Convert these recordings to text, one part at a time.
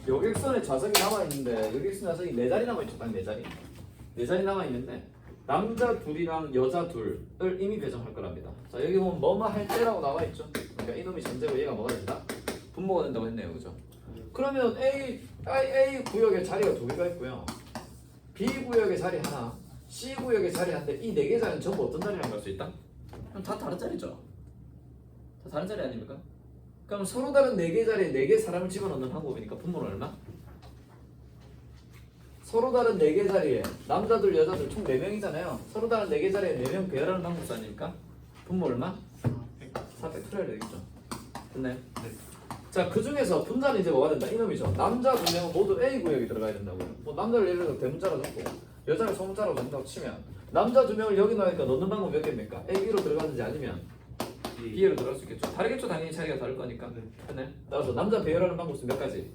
여객선에 좌석이 남아있는데 여객선 좌석이 4자리 남아있죠. 딱 4자리 4자리 남아있는데 남자 둘이랑 여자 둘을 이미 배정할 거랍니다. 자 여기 보면 뭐뭐 할 때라고 나와있죠. 그러니까 이놈이 전제고 얘가 뭐가 된다? 분모가 된다고 했네요. 그죠? 그러면 A 구역에 자리가 2개가 있고요. B 구역에 자리 하나, C 구역에 자리 한데 이 4개 자리는 전부 어떤 자리랑 갈 수 있다? 그럼 다 다른 자리죠. 다 다른 자리 아닙니까? 그럼 서로 다른 4개 자리에 4개 사람을 집어넣는 방법이니까 분모는 얼마? 서로 다른 4개 자리에 남자들 여자들 총 4명이잖아요. 서로 다른 4개 자리에 4명 배열하는 방법도 아닙니까? 분모 얼마? 400 풀어야 되겠죠. 됐나요? 네. 자, 그 중에서 분자는 이제 뭐가 된다? 이놈이죠. 남자 2명은 모두 A 구역에 들어가야 된다고요. 뭐 남자를 예를 들어 대문자로 잡고 여자를 소문자로 잡는다고 치면 남자 2명을 여기 넣으니까 넣는 방법 몇 개입니까? A로 들어가는지 아니면 B로 들어갈 수 있겠죠. 다르겠죠. 당연히 차이가 다를 거니까. 네. 따라서 남자 배열하는 방법은 몇 가지?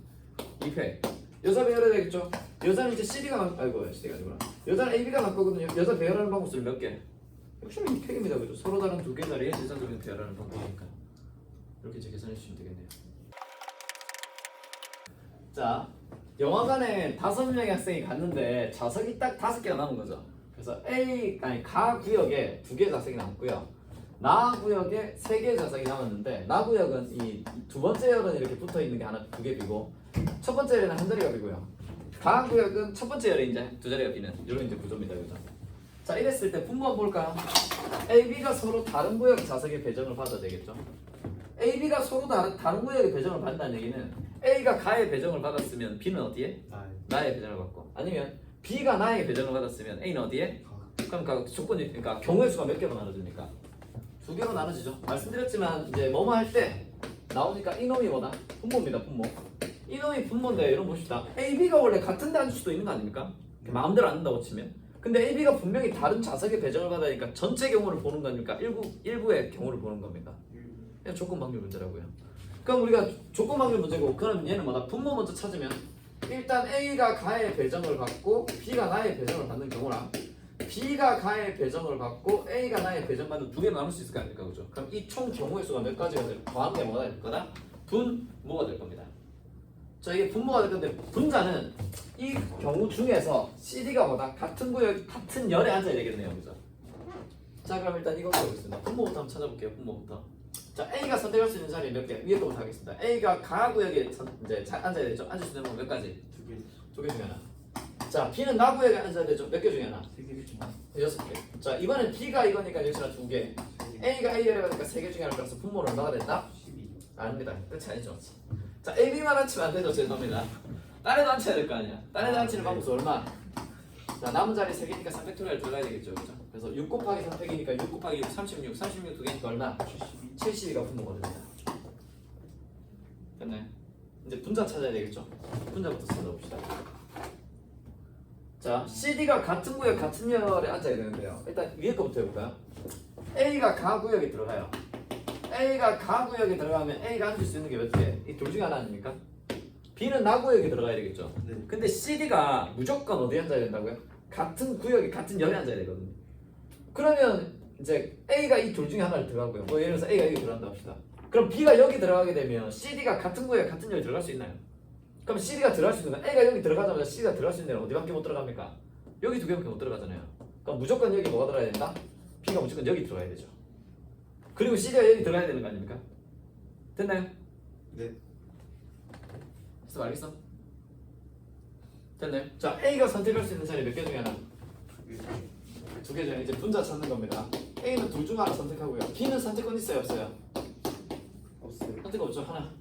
2회. 여자 배열해야 되겠죠. 여자는 이제 CD가 CD가 아니구나. 여자는 AB가 맞거든요. 여자 배열하는 방법은 몇 개? 역시는 2팩입니다. 그죠? 서로 다른 2개 자리에 여자들은 배열하는 방법이니까 이렇게 이제 계산해 주시면 되겠네요. 자, 영화관에 5명의 학생이 갔는데 좌석이 딱 5개가 남은 거죠. 그래서 가 구역에 2개 좌석이 남고요. 나 구역에 3개의 좌석이 남았는데 나 구역은 이 두 번째 열은 이렇게 붙어 있는 게 하나 2개 비고 첫 번째 열에는 한 자리가 비고요. 가 구역은 첫 번째 열에 이제 2자리가 비는 이런 이제 구조입니다. 그죠? 자, 이랬을 때 분모 한번 볼까? A, B가 서로 다른 구역 좌석의 배정을 받아야 되겠죠. A, B가 서로 다른 구역의 배정을 받는다는 얘기는 A가 가의 배정을 받았으면 B는 어디에? 나의 배정을 받고 아니면 B가 나의 배정을 받았으면 A는 어디에? 그러니까 조건이 그러니까 경우의 수가 몇 개로 나눠집니까? 2개로 나눠지죠. 말씀드렸지만 이제 뭐뭐 할 때 나오니까 이놈이 뭐다? 분모입니다. 분모. 이놈이 분모인데 여러분 봅시다. A, B가 원래 같은 데 앉을 수도 있는 거 아닙니까? 마음대로 앉는다고 치면. 근데 A, B가 분명히 다른 좌석의 배정을 받으니까 전체 경우를 보는 겁니까? 일부의 경우를 보는 겁니까? 그냥 조건 방출 문제라고요. 그럼 우리가 조건 방출 문제고 그럼 얘는 뭐다? 분모 먼저 찾으면 일단 A가 가의 배정을 받고 B가 나의 배정을 받는 경우랑 B가 가의 배정을 받고 A가 나의 배정 받는 2개로 나눌 수 있을 거 아닙니까? 그죠? 그럼 이 총 경우의 수가 몇 가지가 더한 게 뭐가 될 거다? 분모가 될 겁니다. 자, 이게 분모가 될 건데 분자는 이 경우 중에서 CD가 뭐다? 같은 구역, 같은 열에 앉아야 되겠네요. 그죠? 자, 그럼 일단 이거 보겠습니다. 분모부터 한번 찾아볼게요. 분모부터. 자, A가 선택할 수 있는 자리 몇 개? 위에 거부터 하겠습니다. A가 가 구역에 이제 앉아야 되죠. 앉을 수 있는 건 몇 가지? 2개 중에 하나. 자, B는 나 구역에 앉아야 되죠. 몇 개 중에 하나? 6개. 자, 이번엔 B가 이거니까 여기서 2개. A가 A열에 가니까 3개 중에 하나라서 분모는 얼마가 된다? 아닙니다. 끝이 아니죠. 자, A, B만 앉히면 안 되죠. 죄송합니다. 딴 애도 앉혀야 될 거 아니야. 딴 애도 앉히는 방법은 얼마? 자, 남은 자리 3개니까 3팩토리얼 들어가야 되겠죠. 그죠? 그래서 6 곱하기 3팩이니까 6 곱하기 36 2개니까 얼마? 72가 분모가 됩니다. 됐나요? 이제 분자 찾아야 되겠죠. 분자부터 찾아봅시다. 자, CD가 같은 구역 같은 열에 앉아야 되는데요. 일단 위에 거부터 해볼까요? A가 가 구역에 들어가요. A가 가 구역에 들어가면 A가 앉을 수 있는 게 몇 개? 이 둘 중에 하나 아닙니까? B는 나 구역에 들어가야 되겠죠. 네. 근데 CD가 무조건 어디에 앉아야 된다고요? 같은 구역에 같은 열에 앉아야 되거든요. 그러면 이제 A가 이 둘 중에 하나를 들어가고요. 뭐 예를 들어서 A가 여기 들어간다 합시다. 그럼 B가 여기 들어가게 되면 CD가 같은 구역에 같은 열에 들어갈 수 있나요? 그럼 CD가 들어갈 수 있는 건 A가 여기 들어가자마자 CD가 들어갈 수 있는 데는 어디밖에 못 들어갑니까? 여기 2개밖에 못 들어가잖아요. 그럼 무조건 여기 뭐가 들어가야 된다? B가 무조건 여기 들어가야 되죠. 그리고 CD가 여기 들어가야 되는 거 아닙니까? 됐나요? 네. 해서 알겠어? 됐나요? 자, A가 선택할 수 있는 자리 몇 개 중에 하나? 2개 중에 이제 분자 찾는 겁니다. A는 둘 중 하나 선택하고요. B는 선택권 있어요, 없어요? 없어요. 선택 없죠, 하나.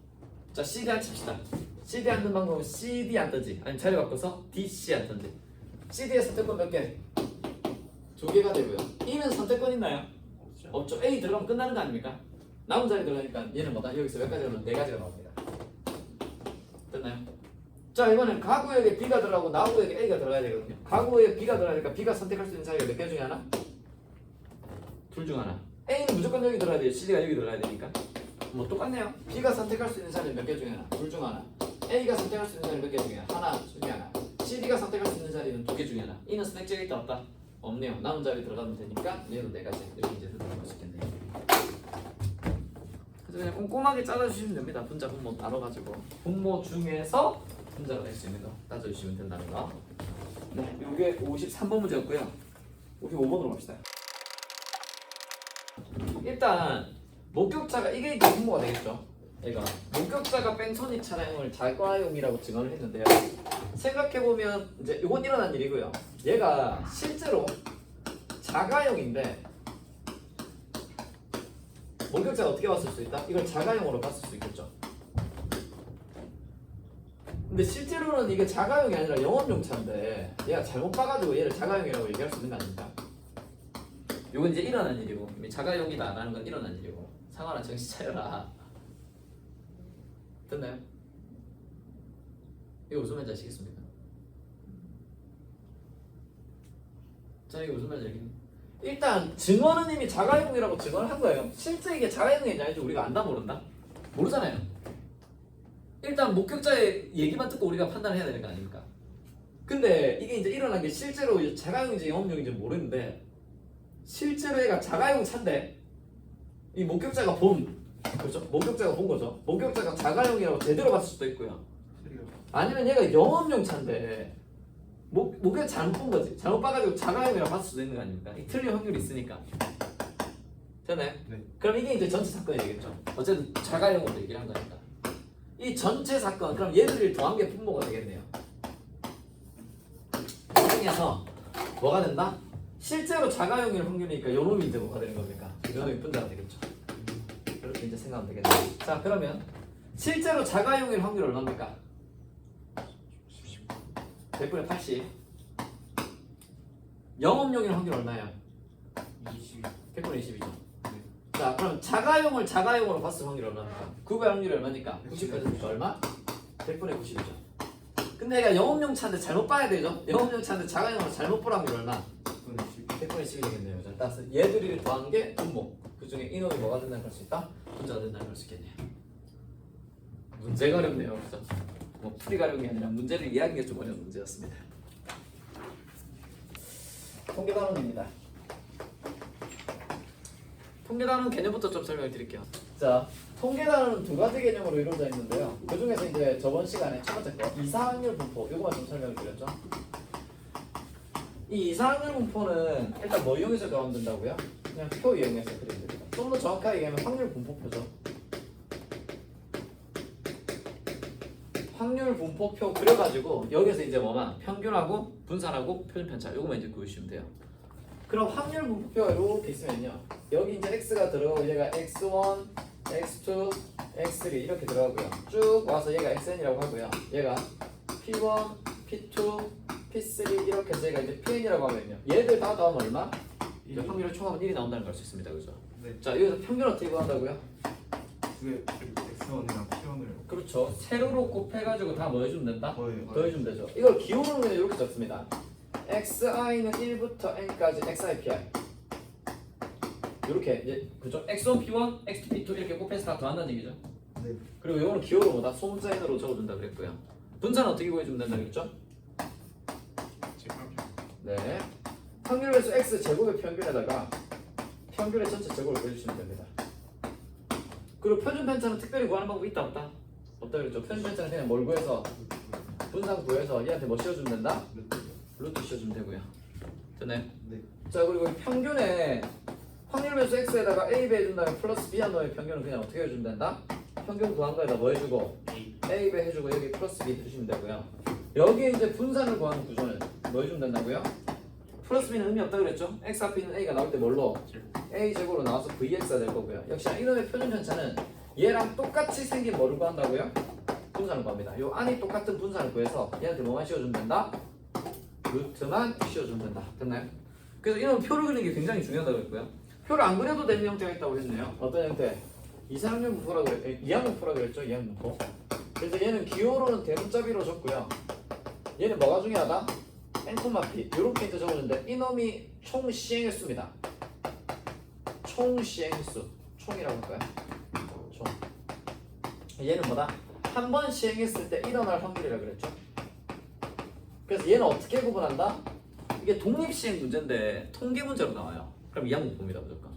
자, CD 앉힙시다. CD 앉는 방법은 CD 앉든지 아니면 자리 바꿔서 DC 앉든지. CD의 선택권 몇 개? 2개가 되고요. E는 선택권 있나요? 없죠. A 들어가면 끝나는 거 아닙니까? 남은 자리 들어가니까 얘는 뭐다? 여기서 몇 가지가 나오면 4가지가 나옵니다. 됐나요? 자, 이번엔 가구역에 B가 들어가고 나구역에 A가 들어가야 되거든요. 가구역에 B가 들어가니까 B가 선택할 수 있는 자리가 몇 개 중에 하나? 둘 중 하나. A는 무조건 여기 들어가야 돼요. CD가 여기 들어가야 되니까. 뭐 똑같네요. B가 선택할 수 있는 자리 몇 개 중에 하나? 둘 중 하나. A가 선택할 수 있는 자리 몇 개 중에 하나? 하나 중에 하나. CD가 선택할 수 있는 자리는 2개 중에 하나. E는 선택지가 있다 없다? 없네요. 남은 자리 들어가면 되니까 얘도 4가지. 이렇게 이제 들어갈 수 있겠네요. 그냥 꼼꼼하게 짜주시면 됩니다. 분자 분모 나눠가지고 분모 중에서 분자가 될 수 있는 거 따져주시면 된다는 거. 네, 이게 53번 문제였고요. 55번으로 갑시다. 일단 목격자가 이게 이제 분모가 되겠죠. 얘가 목격자가 뺑소니 차량을 자가용이라고 증언을 했는데요. 생각해보면 이제 이건 일어난 일이고요. 얘가 실제로 자가용인데 목격자가 어떻게 봤을 수 있다? 이걸 자가용으로 봤을 수 있겠죠. 근데 실제로는 이게 자가용이 아니라 영업용 차인데 얘가 잘못 봐가지고 얘를 자가용이라고 얘기할 수 있는 거 아닙니까? 이건 이제 일어난 일이고 이미 자가용이다 라는 건 일어난 일이고 상관아 정신 차려라. 됐나요? 이거 무슨 말인지 아시겠습니까? 자, 이거 무슨 말인지 알겠니? 일단 증언은 이미 자가용이라고 증언을 한 거예요. 실제 이게 자가용인지 아닌지 우리가 안다 모른다? 모르잖아요. 일단 목격자의 얘기만 듣고 우리가 판단을 해야 되는 거 아닙니까? 근데 이게 이제 일어난 게 실제로 자가용인지 영업용인지 모르는데 실제로 얘가 자가용 차인데 이 목격자가 본 그렇죠? 목격자가 본 거죠. 목격자가 자가용이라고 제대로 봤을 수도 있고요. 아니면 얘가 영업용 차인데 목격자 잘못 본 거지. 잘못 봐가지고 자가용이라고 봤을 수도 있는 거 아닙니까? 이 틀릴 확률이 있으니까. 되나요? 네. 그럼 이게 이제 전체 사건이 되겠죠. 어쨌든 자가용으로 얘기를 한 거니까. 이 전체 사건, 그럼 얘들을 더한 게 분모가 되겠네요. 이 중에서 뭐가 된다? 실제로 자가용일 확률이니까 요놈이 이제 뭐가 되는 겁니까? 요놈이 분자가 되겠죠. 이렇게 이제 생각하면 되겠네요. 자, 그러면 실제로 자가용일 확률 얼마입니까? 100분의 80. 영업용일 확률 얼마예요? 20. 100분의 20이죠. 네. 자, 그럼 자가용을 자가용으로 봤을 확률이 얼마입니까? 구별 확률이 얼마니까? 90% 얼마? 100분의 90이죠. 근데 얘가 영업용 차인데 잘못 봐야 되죠? 영업용 차인데 자가용으로 잘못 볼 확률 얼마? 100분의 10이 되겠네요. 자, 따라서 얘들이 더한 게 분모. 그 중에 이놈이 뭐가 된다는 걸 수 있다? 분자가 된다는 걸 수 있겠네요. 문제가 어렵네요. 그죠? 뭐 풀이가 어려운 게 아니라 문제를 이해하는 게 좀 어려운 문제였습니다. 통계단원입니다. 통계단원 개념부터 좀 설명을 드릴게요. 자, 통계단원은 두 가지 개념으로 이루어져 있는데요. 그 중에서 이제 저번 시간에 첫 번째 거 이상확률 분포 이거만 좀 설명을 드렸죠. 이 이상확률 분포는 일단 뭐 이용해서 그리면 된다고요? 그냥 표 이용해서 그리면 됩니다. 좀 더 정확하게 얘기하면 확률 분포표죠. 확률 분포표 그려가지고 여기서 이제 뭐만 평균하고 분산하고 표준 편차 요거만 이제 구해주시면 돼요. 그럼 확률 분포표가 이렇게 있으면요. 여기 이제 x가 들어가고 얘가 x1, x2, x3 이렇게 들어가고요. 쭉 와서 얘가 xn이라고 하고요. 얘가 p1, p2, p3 이렇게 해서 얘가 이제 pn이라고 하면요. 얘들 다 더하면 얼마? 이제 확률을 총합은 1이 나온다는 걸 알 수 있습니다. 그죠? 네. 자, 여기서 평균 어떻게 구한다고요? 그 X1이랑 P1을 그렇죠. 세로로 곱해가지고 다 뭐 해주면 된다? 더해요. 더해주면 되죠. 이걸 기호로 그냥 이렇게 적습니다. xi는 1부터 n까지 xipi 이렇게 이제 그죠? x1, p1, x2, p2 이렇게 곱해서 다 더한다는 얘기죠. 네. 그리고 이거는 기호로 뭐다? 소문자인으로 적어준다 그랬고요. 분산은 어떻게 구해주면 된다 그랬죠? 제곱합. 네. 확률배수 x 제곱의 평균에다가 평균의 전체 제곱을 구해주시면 됩니다. 그리고 표준 편차는 특별히 구하는 방법이 있다 없다? 없다 그랬죠. 표준 편차는 그냥 뭘 구해서 분산 구해서 얘한테 뭐 씌워주면 된다? 루트 씌워주면 되고요. 됐나요? 네. 자, 그리고 이 평균에 확률배수 x에다가 a 배해준 다음에 플러스 b 한 놈의 평균은 그냥 어떻게 해주면 된다? 평균 구한 거에다 뭐 해주고 a 배 해주고 여기 플러스 b 해주시면 되고요. 여기에 이제 분산을 구하는 구조는 뭐 해주면 된다고요? 플러스 b는 의미 없다 그랬죠? x 앞에 있는 a가 나올 때 뭘로? a 제곱으로 나와서 vx가 될 거고요. 역시 이놈의 표준 편차는 얘랑 똑같이 생긴 뭐를 구한다고요? 분산을 구합니다. 요 안이 똑같은 분산을 구해서 얘한테 뭐만 씌워주면 된다? 루트만 씌워주면 된다. 됐나요? 그래서 이런 표를 그리는 게 굉장히 중요하다고 했고요. 표를 안 그려도 되는 형태가 있다고 했네요. 어떤 형태? 이상률 분포라고 이항 분포라고 그랬죠? 이항 분포. 그래서 얘는 기호로는 대문자비로 적고요. 얘는 뭐가 중요하다? n, p 이렇게 이제 적어주는데 이놈이 총 시행횟수입니다. 총 시행횟수 총이라고 할까요? 총. 얘는 뭐다? 한 번 시행했을 때 일어날 확률이라고 그랬죠. 그래서 얘는 어떻게 구분한다? 이게 독립시행 문제인데 통계 문제로 나와요. 그럼 이항분포입니다 무조건.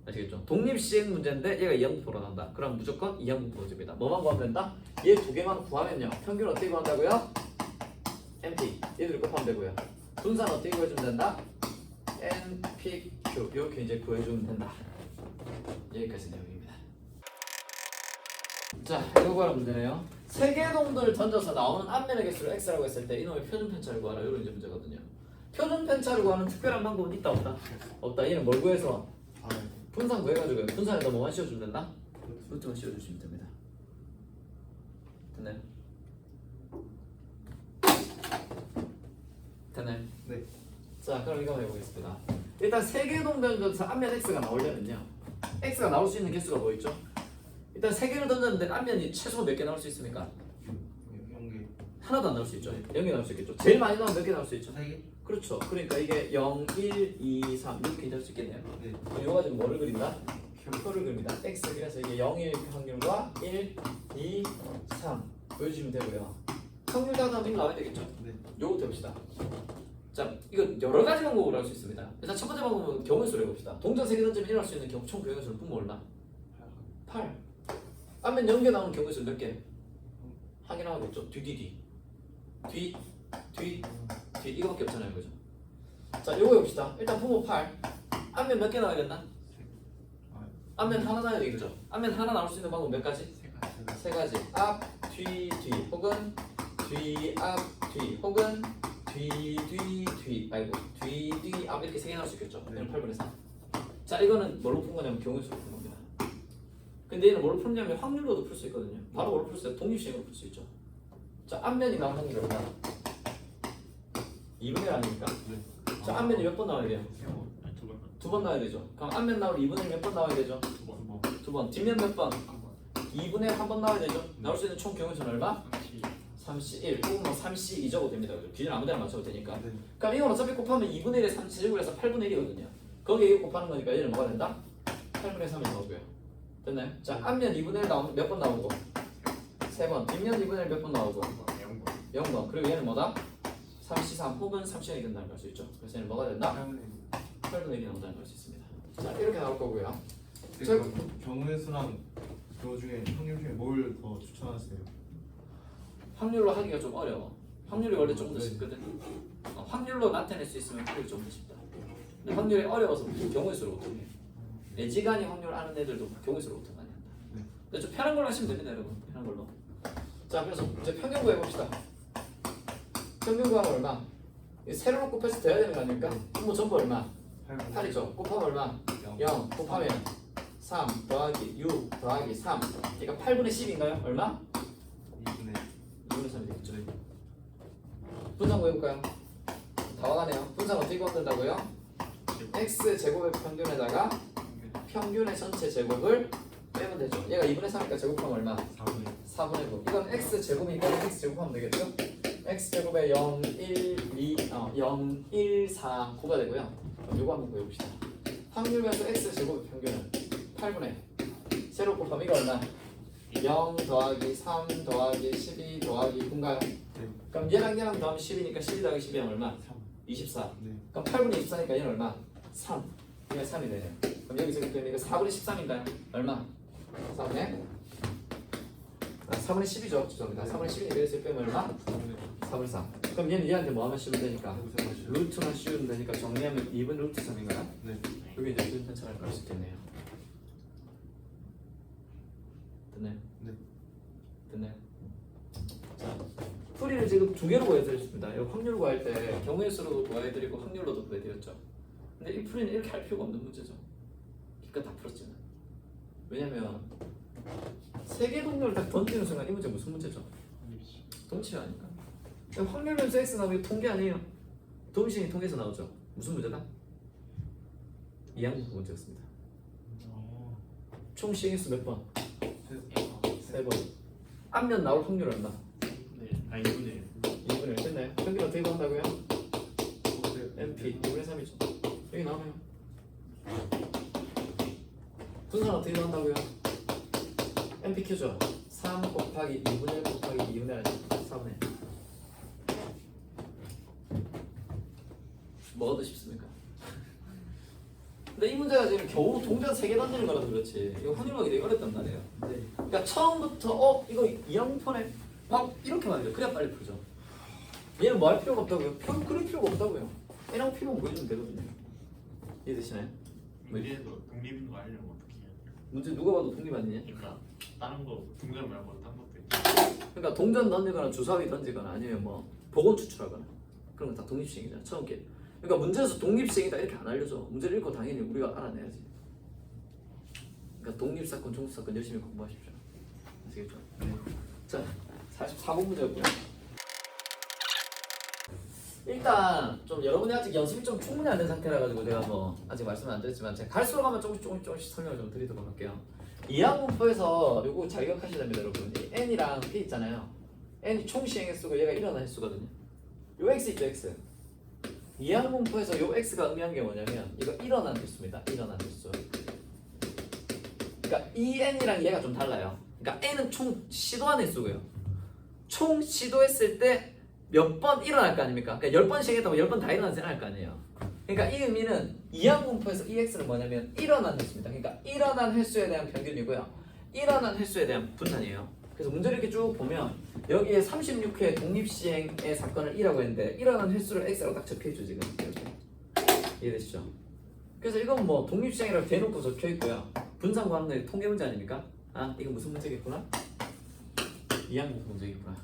아시겠죠? 독립시행 문제인데 얘가 이항분포로 나온다. 그럼 무조건 이항분포집니다. 뭐만 구하면 된다? 얘 두 개만 구하면요. 평균 어떻게 구한다고요? NP. 얘들 곱하면 되고요. 분산 어떻게 구해주면 된다? NPQ. 이렇게 이제 구해주면 된다. 여기까지 내용입니다. 자, 이거 구하는 문제네요. 세개동들 던져서 나오는 앞면의 개수를 x라고 했을 때 이놈의 표준 편차를 구하라. 이런 이제 문제거든요. 표준 편차를 구하는 특별한 방법은 있다 없다? 없다. 얘는 뭘 구해서? 분산 구해가지고요. 분산에다 뭐만 씌워주면 된다? 루트만 씌워주시면 됩니다. 됐나요? 됐나요? 네. 자, 그럼 이거 한번 해보겠습니다. 일단 세개동 던져서 앞면 x가 나오려면요. x가 나올 수 있는 개수가 뭐 있죠? 일단 세 개를 던졌는데 앞면이 최소 몇 개 나올 수 있습니까? 0개. 하나도 안 나올 수 있죠. 0개 나올 수 있겠죠. 제일 많이 나오면 몇 개 나올 수 있죠? 4개? 그렇죠. 그러니까 이게 0, 1, 2, 3 이렇게 괜찮을 수 있겠네요. 네. 그럼 이거 가지고 뭐를 그린다? 표를 그립니다. x 그래서 이게 0, 1 확률과 1, 2, 3 보여주시면 되고요. 확률 단위는 1 나와야 되겠죠? 네. 요것도 해봅시다. 자, 이거 여러 가지 방법으로 할 수 있습니다. 일단 첫 번째 방법은 경우의 수를 해봅시다. 동전 3개 던지면 일어날 수 있는 총 경우의 수는 분모 얼마? 8. 앞면 0개 나오는 경우의 수는 몇 개? 확인하겠죠? 뒤 이거밖에 없잖아요, 그죠? 자, 요거 해봅시다. 일단 분모 8. 앞면 몇 개 나와야 된다? 앞면 하나 나와야 되겠죠? 앞면 하나 나올 수 있는 방법 몇 가지? 세 가지. 앞, 뒤, 혹은 뒤, 앞, 뒤, 혹은 뒤, 아이고, 뒤, 앞 이렇게 세 개 나올 수 있겠죠? 얘는 8분의 3. 자, 이거는 뭘로 푼 거냐면 경우의 수로 푼 겁니다. 근데 얘는 뭘로 풀냐면 확률로도 풀 수 있거든요. 바로 뭘로 풀 수 있어요? 독립시행으로 풀 수 있죠. 자, 앞면이 나온 확률이 얼마나? 2분의 1 아닙니까? 네. 자, 앞면이 몇 번 나와야 돼요? 두 번 나와야 되죠. 그럼 앞면 나올 2분의 1 몇 번 나와야 되죠? 두 번. 뒷면 몇 번? 2분의 1 한 번 나와야 되죠. 나올 수 있는 총 경우의 수는 얼마? 31 혹은 뭐 32 적어도 됩니다. 기준 아무 데나 맞춰도 되니까. 그럼 이건 어차피 곱하면 2분의 1에 37제곱을 해서 8분의 1이거든요. 거기에 이거 곱하는 거니까 얘는 뭐가 된다? 8분의 3이 나오고요. 됐나요? 자, 앞면 2분의 1 나오면 몇 번 나오고? 3번. 뒷면 2분의 1 몇 번 나오고? 0번. 그리고 얘는 뭐다? 33 혹은 32이 된다는 걸 알 수 있죠. 그래서 얘는 뭐가 된다? 8분의 1이 나온다는 걸 알 수 있습니다. 자, 이렇게 나올 거고요. 경우의 수랑 그거 중에 확률 중에 뭘 더 추천하세요? 확률로 하기가 좀 어려워. 확률이 원래 좀 더 쉽거든. 확률로 나타낼 수 있으면 확률이 좀 더 쉽다. 근데 확률이 어려워서 경우의 수를 못하게 해. 내지간이 확률 아는 애들도 경우의 수를 못하게 많이 한다. 네. 근데 좀 편한 걸로 하시면 됩니다, 여러분. 편한 걸로. 자, 그래서 이제 평균 구해봅시다. 평균 구하면 얼마? 세로로 곱해서 돼야 되는 거 아닙니까? 분모 전부 얼마? 8이죠. 곱하면 얼마? 0 곱하면 3 더하기 6 더하기 3. 그러니까 8분의 10인가요? 얼마? 2분의 3이 되겠죠. 분산 구해볼까요? 다 와가네요. 분산 어떻게 구한다고요? x 제곱의 평균에다가 평균의 전체 제곱을 빼면 되죠. 얘가 2분의 3이니까 제곱하면 얼마? 4분의 9. 이건 x 제곱이니까 x 제곱하면 되겠죠? x 제곱에 0, 1, 2, 0, 1, 4, 9가 되고요. 그럼 이거 한번 구해봅시다. 확률에서 x 제곱의 평균은 8분의 세로 곱하면 이거 얼마? 0 더하기 3 더하기 12 더하기 9인가요? 그럼 얘랑 더하면 10이니까 12 더하기 12하면 얼마? 24. 그럼 8분의 24니까 얘는 얼마? 3. 그냥 3이 되네요. 그럼 여기서 그러면 이거 4분의 13인가요? 얼마? 4분의 10이죠. 죄송합니다. 4분의 10이니까 여기서 빼면 얼마? 4분의 3. 그럼 얘는 얘한테 뭐 하면 씌우면 되니까? 루트만 씌우면 되니까 정리하면 2분 루트 3인가요? 네. 여기 이제 루트 편차를 깔 수 있겠네요. 됐나요? 네. 됐나요? 자, 풀이를 지금 두 개로 보여드렸습니다. 이거 확률 구할 때 경우의 수로도 구해드리고 확률로도 구해드렸죠. 근데 이 풀이는 이렇게 할 필요가 없는 문제죠. 기껏 다 풀었지만. 왜냐면 세개 동률을 딱 던지는 순간 이 문제 무슨 문제죠? 동치가 아닐까? 확률 변수 x 나오면 통계 아니에요. 동시에 통계에서 나오죠. 무슨 문제다? 이항분포 문제였습니다. 총 시행수 몇 번? 3번. 앞면 나올 확률 얼마? 2분의 1. 2분의 1 됐나요? 평균 어떻게 구한다고요? NP 2분의 3이죠. 여기 나오네요. 분산 어떻게 구한다고요? NPQ죠. 3 곱하기 2분의 1 곱하기 2분의 1 4분의 1. 뭐가 더 쉽습니까? 근데 근데 이 문제가 지금 겨우 동전 3개 던지는 거라서 그렇지 이거 확률하기 되게 어렵단 말이에요. 네. 그러니까 처음부터 이거 이항분포네 막 이렇게 만들어 그래야 빨리 풀죠. 얘는 뭐 할 필요가 없다고요? 표 그릴 필요가 없다고요. N하고 P만 보여주면 되거든요. 이해되시나요? 문제에서 독립인 거 알려면 어떻게 해야 돼요? 문제 누가 봐도 독립 아니냐? 그러니까 다른 거 동전 말고 다른 것도 있고. 그러니까 동전 던지거나 주사위 던지거나 아니면 뭐 복원 추출하거나 그런 거 다 독립시행이잖아 처음 게. 그러니까 문제에서 독립시행이다 이렇게 안 알려줘. 문제를 읽고 당연히 우리가 알아내야지. 그러니까 독립사건, 종부사건 열심히 공부하십시오. 아시겠죠? 네. 자, 44번 문제였고요. 일단 좀 여러분이 아직 연습이 좀 충분히 안 된 상태라 가지고 제가 뭐 아직 말씀을 안 드렸지만 제가 갈수록 하면 조금씩 설명을 좀 드리도록 할게요. 이항분포에서 요거 잘 기억하셔야 됩니다, 여러분. 이 n이랑 p 있잖아요. n이 총 시행 횟수고 얘가 일어난 횟수거든요. 요 x 있죠, x. 이항분포에서 요 x가 의미한 게 뭐냐면 이거 일어난 횟수입니다. 일어난 횟수. 그러니까 이 n이랑 얘가 좀 달라요. 그러니까 n은 총 시도한 횟수고요. 총 시도했을 때 몇 번 일어날 거 아닙니까? 그러니까 10번 시행했다고 10번 다 일어나지 않을 거 아니에요. 그러니까 이 의미는 이항분포에서 이 x는 뭐냐면 일어난 횟수입니다. 그러니까 일어난 횟수에 대한 평균이고요. 일어난 횟수에 대한 분산이에요. 그래서 문제를 이렇게 쭉 보면 여기에 36회 독립시행의 사건을 2라고 했는데 일어난 횟수를 x라고 딱 적혀있죠 지금. 이렇게. 이해되시죠? 그래서 이건 뭐 독립시행이라고 대놓고 적혀있고요. 분산 구하는 통계 문제 아닙니까? 아 이거 무슨 문제겠구나? 이항분포 문제겠구나.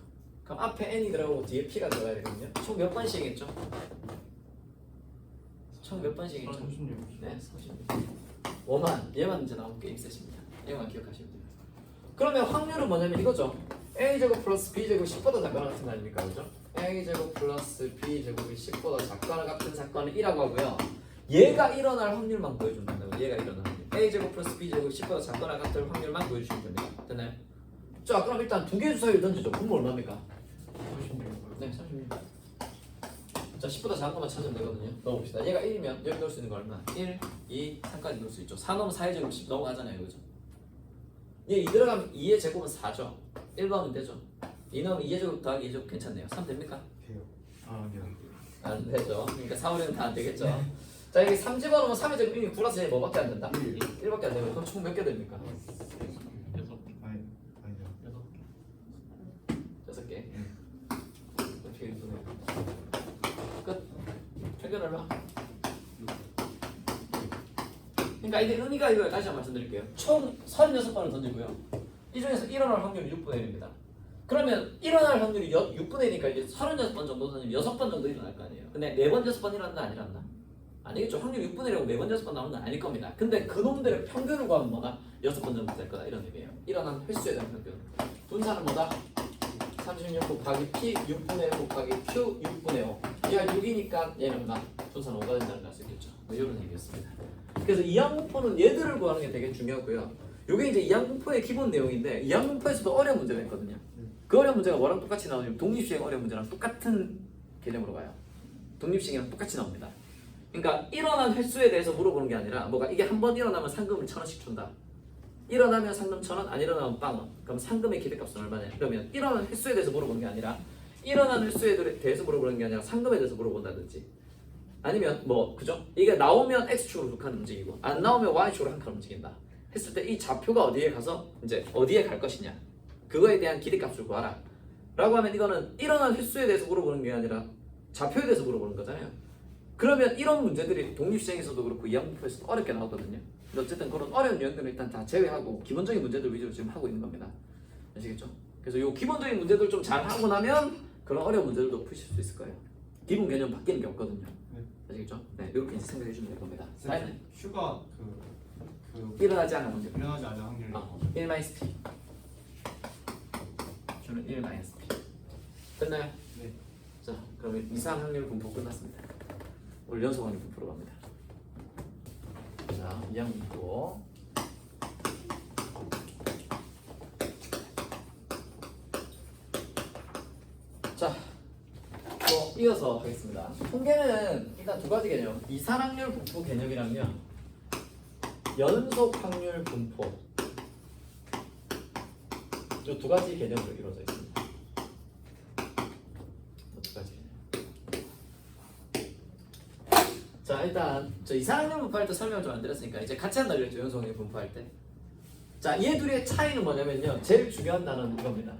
그럼 앞에 n이 들어가고 뒤에 p가 들어가야 되거든요. 총 몇 번 시행했죠? 총 몇 번 시행했죠? 36. 네, 36. 5만 얘만 이제 나온 게 임셋입니다. 얘만 기억하시면 돼요. 그러면 확률은 뭐냐면 이거죠. a제곱 플러스 b제곱 10보다 작거나 같은 거 아닙니까? 그죠? a제곱 플러스 b제곱이 10보다 작거나 같은 사건은 1라고 하고요. 얘가 일어날 확률만 보여주면 된다고. 얘가 일어날 확률. a제곱 플러스 b제곱이 10보다 작거나 같은 확률만 보여주시면 됩니다. 됐나요? 자, 그럼 일단 두 개의 주사위를 던지죠. 그럼 얼마입니까? 36. 네, 36. 자, 10보다 작은 것만 찾으면 되거든요. 넣어봅시다. 얘가 1이면 여기 넣을 수 있는 거 얼마? 1, 2, 3까지 넣을 수 있죠. 4 넣으면 4의 제곱 10 넘어가잖아요. 그죠? 얘 2 들어가면 2의 제곱은 4죠. 1 넣으면 되죠. 2 넣으면 2의 제곱 더하기 2의 제곱 괜찮네요. 3 됩니까? 돼요. 아 아니요. 안 되죠. 그러니까 4, 5는 다 안 되겠죠. 자, 여기 3 집어넣으면 3의 제곱 이미 플러스 얘 뭐밖에 안 된다? 1. 1밖에 안 되면 그럼 총 몇 개 됩니까? 6개. 아니 아니요. 6개. 6개. 어떻게 해주세요? 끝. 평균 얼마? 그러니까 이게 의미가 이거예요. 다시 한번 말씀드릴게요. 총 36번을 던지고요. 이 중에서 일어날 확률이 6분의 1입니다. 그러면 일어날 확률이 6분의 1이니까 이제 36번 정도 던지면 6번 정도 일어날 거 아니에요. 근데 4번, 6번 일어난다 안 일어났나? 아니겠죠. 확률 6분의 1이라고 4번, 6번 나오는 건 아닐 겁니다. 근데 그놈들의 평균을 구하면 뭐다? 6번 정도 될 거다 이런 의미예요. 일어난 횟수에 대한 평균. 분산은 뭐다? 36 곱하기 p 6분의 1 곱하기 q 6분의 5. 얘가 6이니까 얘는 막 분산 5가 된다는 걸 알 수 있겠죠. 뭐 이런 얘기였습니다. 그래서 이항분포는 얘들을 구하는 게 되게 중요하고요. 이게 이제 이항분포의 기본 내용인데 이항분포에서도 어려운 문제가 있거든요. 그 어려운 문제가 뭐랑 똑같이 나오냐면 독립시행 어려운 문제랑 똑같은 개념으로 가요. 독립시행이랑 똑같이 나옵니다. 그러니까 일어난 횟수에 대해서 물어보는 게 아니라 뭐가 이게 한 번 일어나면 상금을 1,000원씩 준다. 일어나면 상금 1,000원, 안 일어나면 0원. 그럼 상금의 기대값은 얼마냐? 그러면 일어난 횟수에 대해서 물어보는 게 아니라 일어난 횟수에 대해서 물어보는 게 아니라 상금에 대해서 물어본다든지 아니면 뭐 그죠? 이게 나오면 x축으로 두 칸 움직이고 안 나오면 y축으로 한 칸 움직인다 했을 때 이 좌표가 어디에 가서 이제 어디에 갈 것이냐 그거에 대한 기대값을 구하라 라고 하면 이거는 일어난 횟수에 대해서 물어보는 게 아니라 좌표에 대해서 물어보는 거잖아요. 그러면 이런 문제들이 독립시행에서도 그렇고 이항분포에서도 어렵게 나오거든요. 근데 어쨌든 그런 어려운 유형들은 일단 다 제외하고 기본적인 문제들 위주로 지금 하고 있는 겁니다. 아시겠죠? 그래서 이 기본적인 문제들 좀 잘 하고 나면 그런 어려운 문제들도 푸실 수 있을 거예요. 기본 개념 바뀌는 게 없거든요. 네. 아시겠죠? 네, 이렇게 이제 생각해 주시면 될 겁니다. 사인은 슈가 그 일어나지 않은 문제. 일어나지 않은 확률이 1-p. 저는 1-p. 됐나요? 네. 자, 그러면 이상 확률 분포 끝났습니다. 오늘 연속 확률 분포로 갑니다. 자, 이항 분포. 자, 또 이어서 하겠습니다. 통계는 일단 두 가지 개념. 이산 확률 분포 개념이랑요. 연속 확률 분포. 이 두 가지 개념으로 이루어져 있습니다. 두 가지 개념. 자, 일단 저 이상학년 분포할 때 설명을 좀 안 드렸으니까 이제 같이 한다 그랬죠. 연속 확률 분포할 때. 자, 얘 둘의 차이는 뭐냐면요. 제일 중요한 단어는 이겁니다.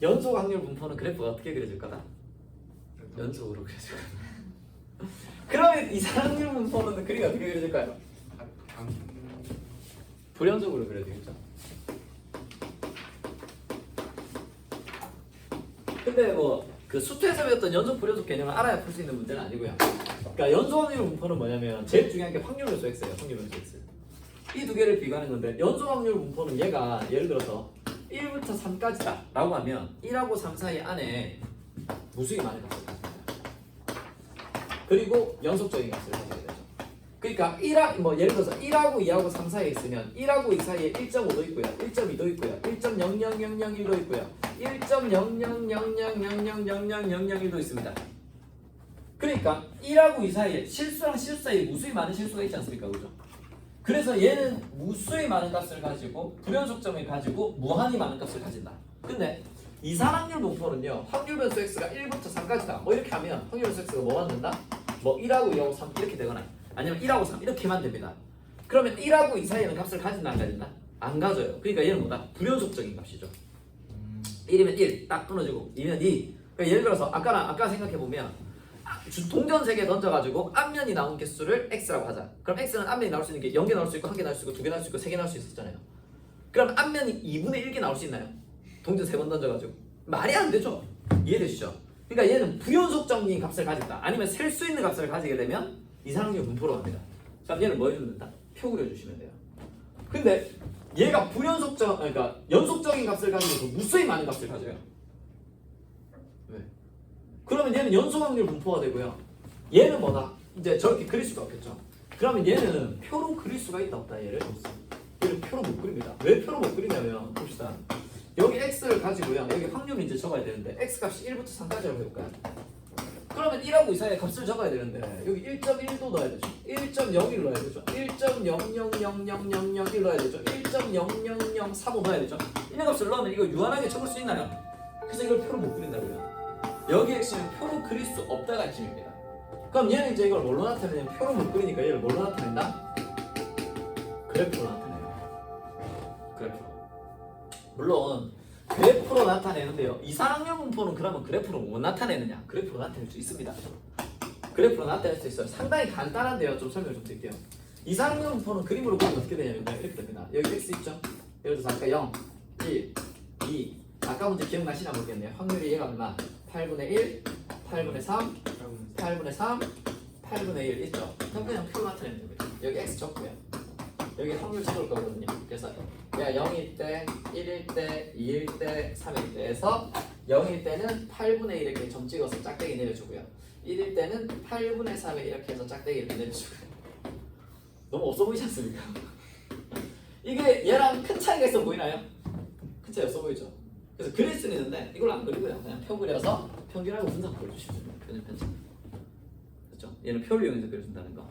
연속 확률 분포는 그래프가 어떻게 그려질 거다? 연속으로 그려질 거다. 그러면 이상학률 분포는 그림이 어떻게 그려질까요? 불연속으로 그려지겠죠. 근데 뭐 그 수투에서 배웠던 연속 불연속 개념을 알아야 풀 수 있는 문제는 아니고요. 그러니까 연속 확률 분포는 뭐냐면 제일 중요한 게 확률 변수 x예요. 확률 변수 x. 이 두 개를 비교하는 건데 연속 확률 분포는 얘가 예를 들어서 1부터 3까지다 라고 하면 1하고 3 사이 안에 무수히 많은 값을 가져요. 그리고 연속적인 값을 가져야 되죠. 그러니까 예를 들어서 1하고 2하고 3 사이에 있으면 1하고 2 사이에 1.5도 있고요. 1.2도 있고요. 1.00001도 있고요. 1.00000000001도 있습니다. 그러니까 1하고 2 사이에 실수랑 실수 사이에 무수히 많은 실수가 있지 않습니까? 그죠? 그래서 얘는 무수히 많은 값을 가지고 불연속점을 가지고 무한히 많은 값을 가진다. 근데 이산확률 분포는요. 확률 변수 x가 1부터 3까지다. 뭐 이렇게 하면 확률 변수 x가 뭐만 된다? 뭐 1하고 2하고 3 이렇게 되거나 아니면 1하고 3 이렇게만 됩니다. 그러면 1하고 2 사이에는 값을 가진다 안 가진다? 안 가져요. 그러니까 얘는 뭐다? 불연속적인 값이죠. 1이면 1 딱 끊어지고 2면 2. 그러니까 예를 들어서 아까 생각해보면 동전 3개 던져가지고 앞면이 나온 개수를 x라고 하자. 그럼 x는 앞면이 나올 수 있는 게 0개 나올 수 있고 1개 나올 수 있고 2개 나올 수 있고 3개 나올 수 있었잖아요. 그럼 앞면이 2분의 1개 나올 수 있나요? 동전 3번 던져가지고 말이 안 되죠. 이해되시죠? 그러니까 얘는 불연속적인 값을 가진다. 아니면 셀 수 있는 값을 가지게 되면 이산확률 분포로 갑니다. 그럼 얘는 뭐 해주면 된다? 표 그려주시면 돼요. 근데 얘가 그러니까 연속적인 값을 가지고 무수히 많은 값을 가져요. 왜? 그러면 얘는 연속 확률 분포가 되고요. 얘는 뭐다? 이제 저렇게 그릴 수가 없겠죠. 그러면 얘는 표로 그릴 수가 있다 없다 얘를? 얘를 표로 못 그립니다. 왜 표로 못 그리냐면 봅시다. 여기 x를 가지고요. 여기 확률을 이제 적어야 되는데 x 값이 1부터 3까지라고 해볼까요? 그러면 1하고 2 사이에 값을 적어야 되는데 여기 1.1도 넣어야 되죠. 1.01 넣어야 되죠. 1.000001 넣어야 되죠. 1.0003호 넣어야 되죠. 이런 값을 넣으면 이거 유한하게 적을 수 있나요? 그래서 이걸 표로 못 그린다고요. 여기 x는 표로 그릴 수 없다가 핵심입니다. 그럼 얘는 이제 이걸 뭘로 나타내냐면 표로 못 그리니까 얘를 뭘로 나타낸다? 그래프로 나타내요. 그래프로. 물론 그래프로 나타내는데요. 이산확률 분포는 그러면 그래프로 못 나타내느냐? 그래프로 나타낼 수 있습니다. 그래프로 나타낼 수 있어요. 상당히 간단한데요. 좀 설명 좀 드릴게요. 이산확률 분포는 그림으로 보면 어떻게 되냐면 이렇게 됩니다. 여기 x 있죠? 예를 들어서 아까 0, 1, 2 아까 문제 기억나시나 모르겠네요. 확률이 얘가 얼마? 8분의 1, 8분의 3, 8분의 3, 8분의 1 있죠? 그럼 그냥 표로 나타내면 됩니다. 여기 x 적고요. 여기 확률 적을 거거든요. 그래서 야 0일 때, 1일 때, 2일 때, 3일 때에서 0일 때는 8분의 1 이렇게 점 찍어서 짝대기 내려주고요. 1일 때는 8분의 3에 이렇게 해서 짝대기 이렇게 내려주고요. 너무 없어 보이지 않습니까? 이게 얘랑 큰 차이가 있어 보이나요? 큰 차이 없어 보이죠? 그래서 그릴 수는 있는데 이걸 안 그리고요. 그냥 표 그려서 평균하고 분산 그려주시면 돼요. 편집. 그렇죠? 얘는 표를 이용해서 그려준다는 거.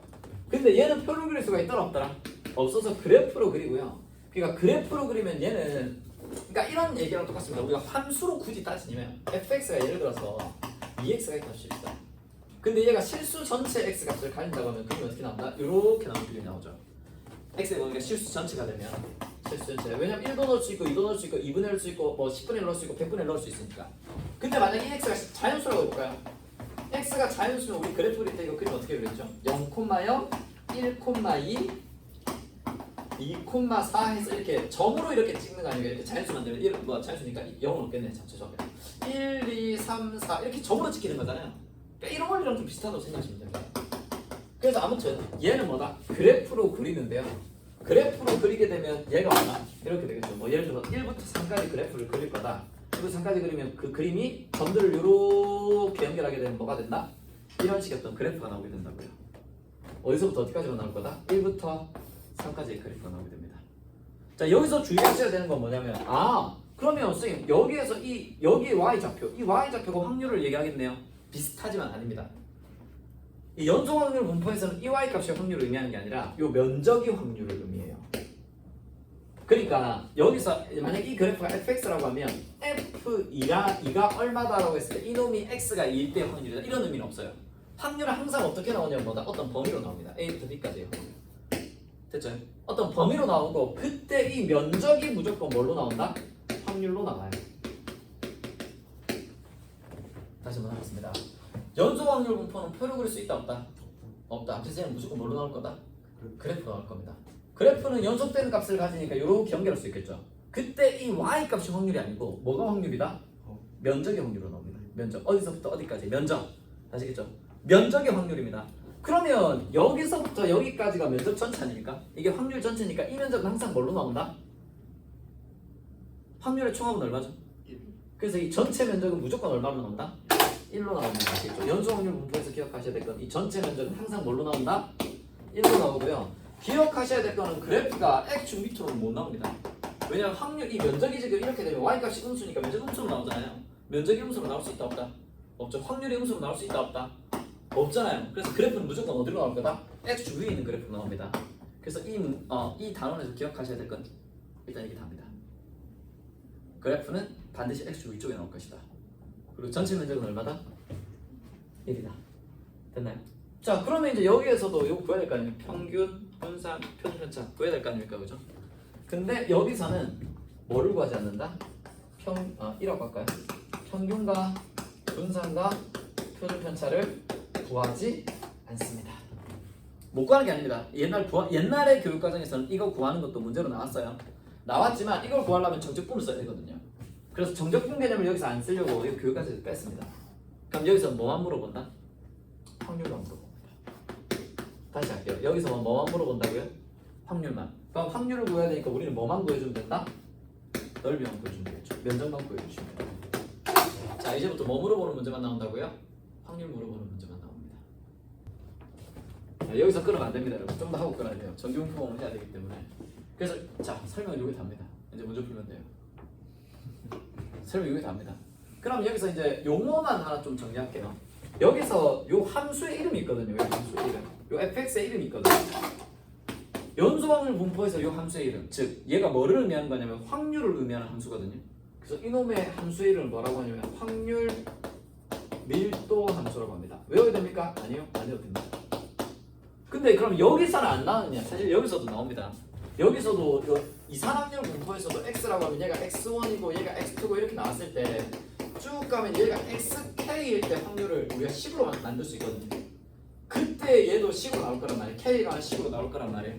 근데 얘는 표를 그릴 수가 있더라 없더라? 없어서 그래프로 그리고요. 그러니까 그래프로 그리면 얘는 그러니까 이런 얘기랑 똑같습니다. 우리가 함수로 굳이 따지면 fx가 예를 들어서 2x가 있다 할 수 있어요. 근데 얘가 실수 전체 x 값을 가진다고 하면 그림이 어떻게 나온다? 이렇게 나오는 그림이 나오죠. x의 범위가 실수 전체가 되면 실수 전체. 왜냐면 1도 넣을 수 있고 2도 넣을 수 있고 2분의 1 넣을 수 있고 뭐 10분의 1 넣을 수 있고 100분의 1 넣을 수 있으니까. 근데 만약에 이 x가 자연수라고 해볼까요? x가 자연수는 우리 그래프 그릴 때 이거 그림 어떻게 그렸죠? 0,0, 1,2 2,4 해서 이렇게 점으로 이렇게 찍는 거 아니에요? 이렇게 자연수 만들면 1, 뭐 자연수니까 0은 없겠네. 죄송합니다. 1, 2, 3, 4 이렇게 점으로 찍히는 거잖아요. 그러니까 이런 원리랑 좀 비슷하다고 생각하시면 됩니다. 그래서 아무튼 얘는 뭐다? 그래프로 그리는데요. 그래프로 그리게 되면 얘가 뭐다? 이렇게 되겠죠. 뭐 예를 들어 1부터 3까지 그래프를 그릴 거다. 1부터 3까지 그리면 그 그림이 점들을 이렇게 연결하게 되면 뭐가 된다? 이런 식의 어떤 그래프가 나오게 된다고요. 어디서부터 어디까지가 나올 거다? 1부터 3까지의 그래프가 나오게 됩니다. 자, 여기서 주의하셔야 되는 건 뭐냐면 그러면 선생님 여기에서 여기의 y좌표 이 y좌표가 확률을 얘기하겠네요. 비슷하지만 아닙니다. 이 연속 확률 분포에서는 이 y값이 확률을 의미하는 게 아니라 이 면적이 확률을 의미해요. 그러니까 여기서 만약 이 그래프가 fx라고 하면 f2가 얼마다라고 했을 때 이놈이 x가 2일 때 확률이다 이런 의미는 없어요. 확률은 항상 어떻게 나오냐면 뭐다? 어떤 범위로 나옵니다. A부터 B까지요. 됐죠? 어떤 범위로 나오고 그때 이 면적이 무조건 뭘로 나온다? 확률로 나와요. 다시 한번 하겠습니다. 연소 확률 분포는 표로 그릴 수 있다 없다? 없다. 그래서 얘는 무조건 뭘로 나올 거다? 그래프로 나올 겁니다. 그래프는 연속되는 값을 가지니까 이렇게 연결할 수 있겠죠. 그때 이 y 값이 확률이 아니고 뭐가 확률이다? 면적의 확률로 나옵니다. 면적. 어디서부터 어디까지? 면적. 아시겠죠? 면적의 확률입니다. 그러면 여기서부터 여기까지가 면적 전체 아닙니까? 이게 확률 전체니까 이 면적은 항상 뭘로 나온다? 확률의 총합은 얼마죠? 그래서 이 전체 면적은 무조건 얼마로 나온다? 1로 나옵니다. 아시겠죠? 연소 확률 분포에서 기억하셔야 될 건 이 전체 면적은 항상 뭘로 나온다? 1로 나오고요. 기억하셔야 될 거는 그래프가 X축 밑으로는 못 나옵니다. 왜냐면 확률, 이 면적이 지금 이렇게 되면 Y값이 음수니까 면적 음수로 나오잖아요. 면적이 음수로 나올 수 있다 없다? 없죠. 확률이 음수로 나올 수 있다 없다? 없잖아요. 그래서 그래프는 무조건 어디로 나올 거다? X축 위에 있는 그래프로 나옵니다. 그래서 이 단원에서 기억하셔야 될 건 일단 이게 답니다. 그래프는 반드시 X축 위쪽에 나올 것이다. 그리고 전체 면적은 얼마다? 1이다. 됐나요? 자, 그러면 이제 여기에서도 이거 구해야 될 거 아닙니까? 평균, 분산, 표준편차 구해야 될 거 아닙니까? 그죠? 근데 여기서는 뭐를 구하지 않는다? 1라고 할까요? 평균과 분산과 표준편차를 구하지 않습니다. 못 구하는 게 아닙니다. 옛날의 교육과정에서는 이거 구하는 것도 문제로 나왔어요. 나왔지만 이걸 구하려면 정적분을 써야 되거든요. 그래서 정적분 개념을 여기서 안 쓰려고 이 교육과정에서 뺐습니다. 그럼 여기서 뭐만 물어본다? 확률만 물어봅니다. 다시 할게요. 여기서 뭐만 물어본다고요? 확률만. 그럼 확률을 구해야 되니까 우리는 뭐만 구해주면 된다? 넓이만 구해주면 되겠죠. 면적만 구해주시면 됩니다. 자, 이제부터 뭐 물어보는 문제만 나온다고요? 확률 물어보는 문제만 나옵니다. 자, 여기서 끊으면 안 됩니다, 여러분. 좀 더 하고 끊어야 돼요. 정규분포를 해야 되기 때문에. 그래서 자, 설명 여기 답니다. 이제 문제 풀면 돼요. 설명 여기 답니다. 그럼 여기서 이제 용어만 하나 좀 정리할게요. 여기서 요 함수의 이름이 있거든요. 요 함수의 이름. 요 fx의 이름이 있거든요. 연소확률 분포에서 요 함수의 이름, 즉 얘가 뭐를 의미하는 거냐면 확률을 의미하는 함수거든요. 그래서 이놈의 함수의 이름을 뭐라고 하냐면 확률 밀도 함수라고 합니다. 외워야 됩니까? 아니요, 안 외워도 됩니다. 근데 그럼 여기서는 안 나오느냐? 사실 여기서도 나옵니다. 여기서도 이산확률 분포에서도 x라고 하면 얘가 x1이고 얘가 x2고 이렇게 나왔을 때 쭉 가면 얘가 xk일 때 확률을 우리가 10으로 만들 수 있거든요. 그때 얘도 10으로 나올 거란 말이에요. k가 10으로 나올 거란 말이에요.